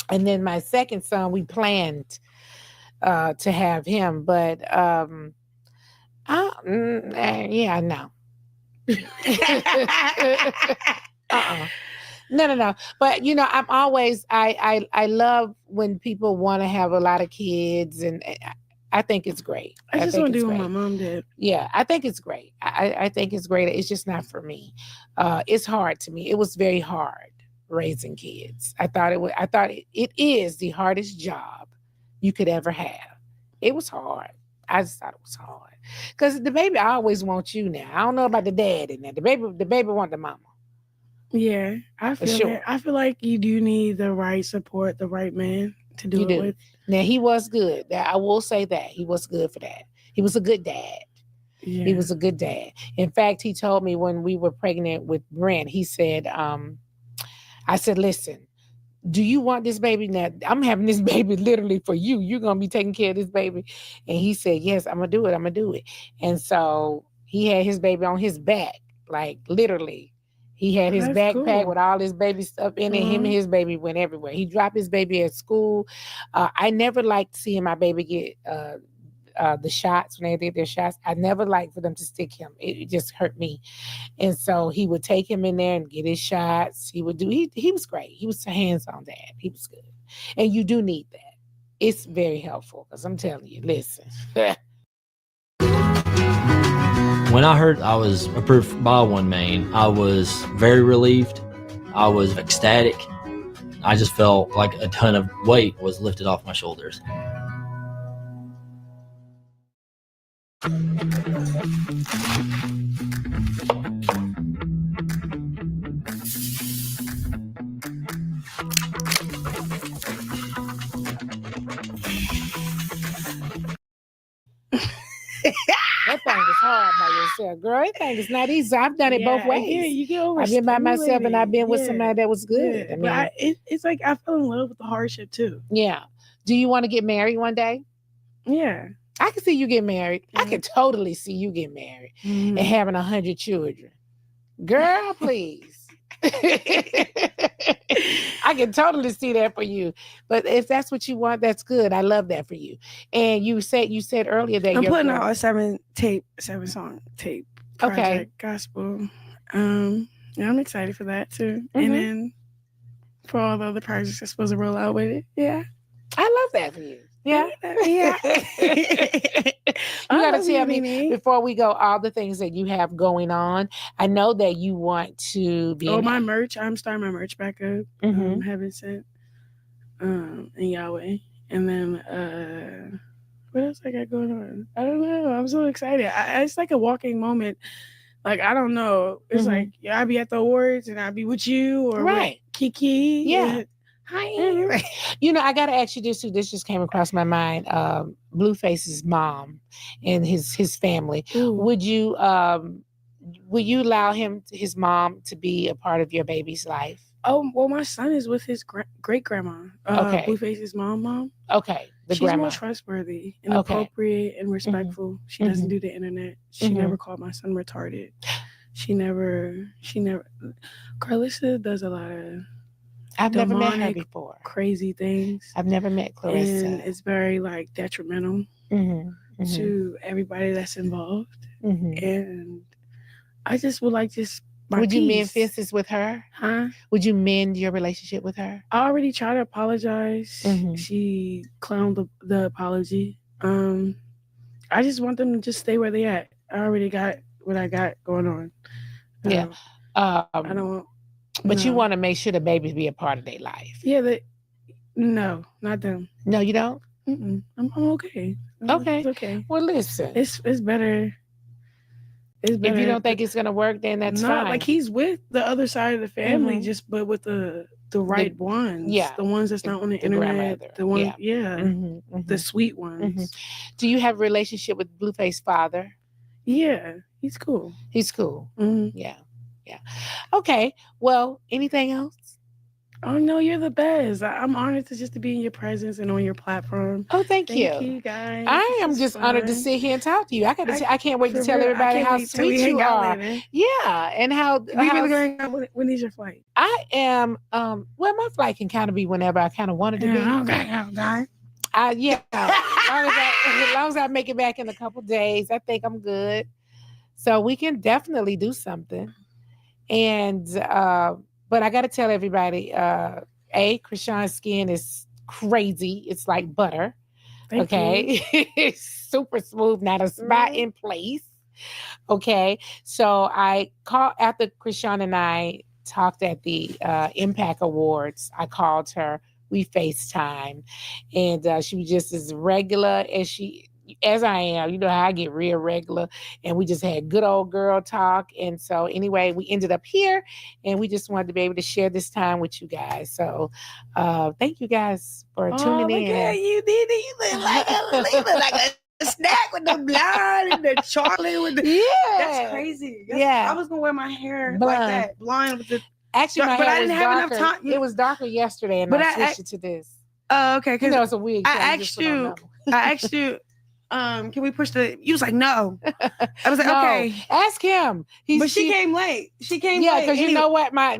And then my second son, we planned to have him, but no. No. But I'm always I love when people want to have a lot of kids, and I think it's great. I just want to do what my mom did. Yeah, I think it's great. I think it's great. It's just not for me. It's hard to me. It was very hard raising kids. I thought it is the hardest job you could ever have. It was hard. I just thought it was hard because the baby always wants you now. I don't know about the dad in there. The baby want the mama. Yeah, I feel sure. it. I feel like you do need the right support, the right man to do it with. Now he was good. I will say that he was good for that. He was a good dad. Yeah. He was a good dad. In fact, he told me when we were pregnant with Brent, he said, I said, listen, do you want this baby? Now, I'm having this baby literally for you. You're going to be taking care of this baby. And he said, yes, I'm going to do it. I'm going to do it. And so he had his baby on his back, like literally. He had his backpack with all his baby stuff in it. Him and his baby went everywhere. He dropped his baby at school. I never liked seeing my baby get the shots when they did their shots. I never liked for them to stick him. It just hurt me. And so he would take him in there and get his shots. He would do. He was great. He was hands-on dad. He was good. And you do need that. It's very helpful because I'm telling you, listen. When I heard I was approved by OneMain, I was very relieved. I was ecstatic. I just felt like a ton of weight was lifted off my shoulders. That thing is hard by yourself, girl. That thing is not easy. I've done it both ways. Yeah, you get I've been by myself and I've been with somebody that was good. Yeah. I mean, it's like I fell in love with the hardship too. Yeah. Do you want to get married one day? Yeah. I can see you get married. I can totally see you get married and having 100 children. Girl, please. I can totally see that for you. But if that's what you want, that's good. I love that for you. And you said earlier that I'm putting out a 7-song tape. Project, gospel. Yeah, I'm excited for that too. And then for all the other projects that's supposed to roll out with it. Yeah. I love that for you. Yeah. Yeah. You got to tell me before we go all the things that you have going on. I know that you want to be. Oh, my merch. I'm starting my merch back up. Heaven Sent. And Yahweh. And then what else I got going on? I don't know. I'm so excited. It's like a walking moment. Like, I don't know. It's like, I'll be at the awards and I'll be with you or with Kiki. Yeah. Hi. I got to ask you this too. This just came across my mind. Blueface's mom and his family. Ooh. Would you allow his mom to be a part of your baby's life? Oh, well, my son is with his great grandma. Okay. Blueface's mom. Okay. She's more trustworthy and appropriate and respectful. She doesn't do the internet. She never called my son retarded. She never. Carlissa does a lot of. I've never met her before. Crazy things. I've never met Clarissa. And it's very detrimental to everybody that's involved. And I just would would you mend fences with her? Huh? Would you mend your relationship with her? I already tried to apologize. She clowned the apology. I just want them to just stay where they at. I already got what I got going on. Yeah. I don't want. But you want to make sure the babies be a part of their life. Yeah. No, not them. No, you don't? I'm okay. Okay. It's okay. Well, listen. It's better. It's better. If you don't think it's gonna work, then that's fine. Like he's with the other side of the family, but with the right ones. Yeah. The ones that's not on the internet. The one, the sweet ones. Do you have a relationship with Blueface's father? Yeah, he's cool. He's cool. Yeah. Okay. Well, anything else? Oh no, you're the best. I'm honored to be in your presence and on your platform. Oh, thank you guys. I am just honored to sit here and talk to you. I can't wait to tell everybody how sweet you are. Yeah, and how we really going out. When is your flight? I am well, my flight can kind of be whenever I kind of wanted to be. Okay. Yeah. As long as I make it back in a couple days, I think I'm good. So we can definitely do something. And but I got to tell everybody, Chrisean's skin is crazy. It's like butter. Thank you. It's super smooth, not a spot in place. Okay. So I called after Chrisean and I talked at the Impact Awards. I called her. We FaceTime, and she was just as regular as I am. You know how I get real regular, and we just had good old girl talk. And so anyway, we ended up here, and we just wanted to be able to share this time with you guys. So thank you guys for tuning in. Yeah, you did it. You look like a snack with the blonde and the chocolate with the That's crazy. I was gonna wear my hair like that, blonde with the. Actually, but I didn't have enough time. It was darker yesterday, and I switched it to this. Oh, okay. You know, it's a wig. I asked you. Can we push the? You was like, no. I was like, no, okay. Ask him. But she came late. She came late. Yeah, because you know what my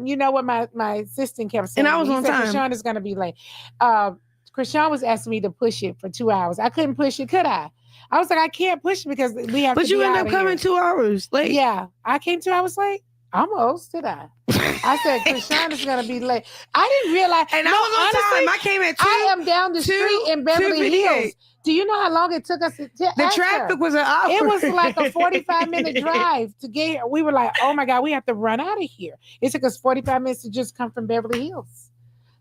assistant kept saying. And I was on time. Chrisean is gonna be late. Chrisean was asking me to push it for 2 hours. I couldn't push it, could I? I was like, I can't push it because we have. But you ended up coming 2 hours late. Yeah, I came 2 hours late. Almost, did I? I said Chrisean is gonna be late. I didn't realize. And I was on time. I came at 2. I am down the street in Beverly Hills. Do you know how long it took us to The traffic was an hour. It was like a 45-minute drive to get here. We were like, oh my God, we have to run out of here. It took us 45 minutes to just come from Beverly Hills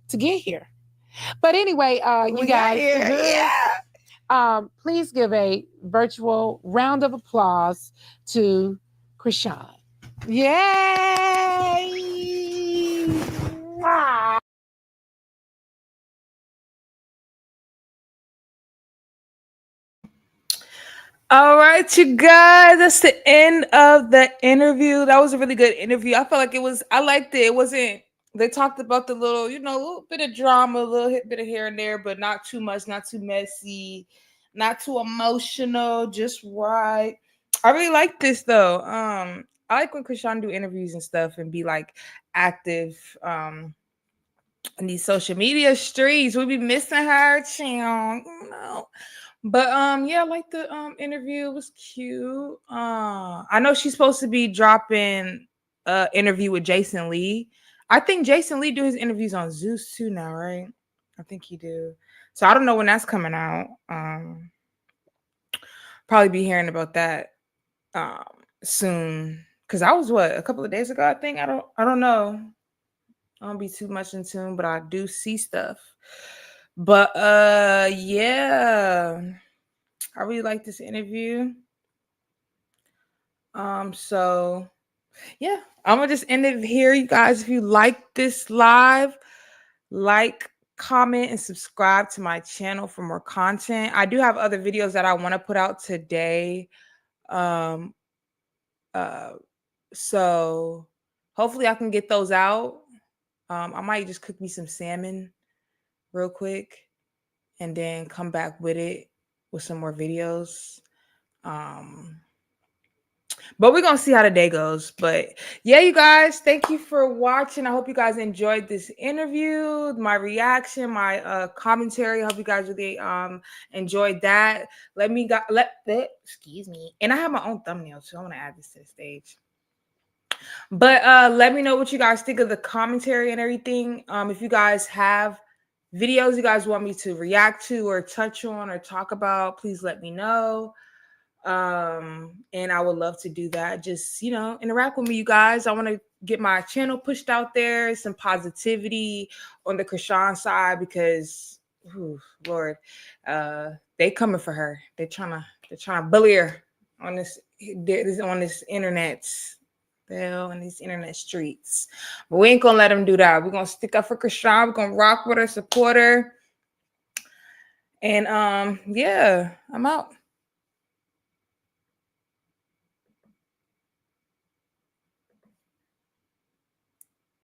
to get here. But anyway, you guys, please give a virtual round of applause to Chrisean. Yay! Mwah. All right, you guys, that's the end of the interview. That was a really good interview. I felt like I liked it. It wasn't, they talked about the little, a little bit of drama, a little bit of here and there, but not too much, not too messy, not too emotional, just right. I really like this though. I like when Chrisean do interviews and stuff and be like active in these social media streets. We be missing her, But yeah, I like the interview. It was cute. I know she's supposed to be dropping an interview with Jason Lee. I think Jason Lee do his interviews on Zeus too now, right? I think he do. So I don't know when that's coming out. Probably be hearing about that soon. Cause I was a couple of days ago, I think. I don't know. I don't be too much in tune, but I do see stuff. But yeah, I really like this interview. So yeah, I'm gonna just end it here, you guys. If you like this live, like, comment, and subscribe to my channel for more content. I do have other videos that I want to put out today. So hopefully I can get those out. I might just cook me some salmon real quick and then come back with it with some more videos. But we're gonna see how the day goes. But yeah, you guys, thank you for watching. I hope you guys enjoyed this interview, my reaction, my commentary. I hope you guys really enjoyed that. Excuse me. And I have my own thumbnail, so I want to add this to the stage. But let me know what you guys think of the commentary and everything. If you guys have videos you guys want me to react to or touch on or talk about, please let me know. And I would love to do that. Just, interact with me, you guys. I want to get my channel pushed out there, some positivity on the Chrisean side, because Lord, they coming for her. They're trying to bully her on this internet. In these internet streets. But we ain't gonna let them do that. We're gonna stick up for Chrisean. We're gonna rock with her, support her. And yeah, I'm out.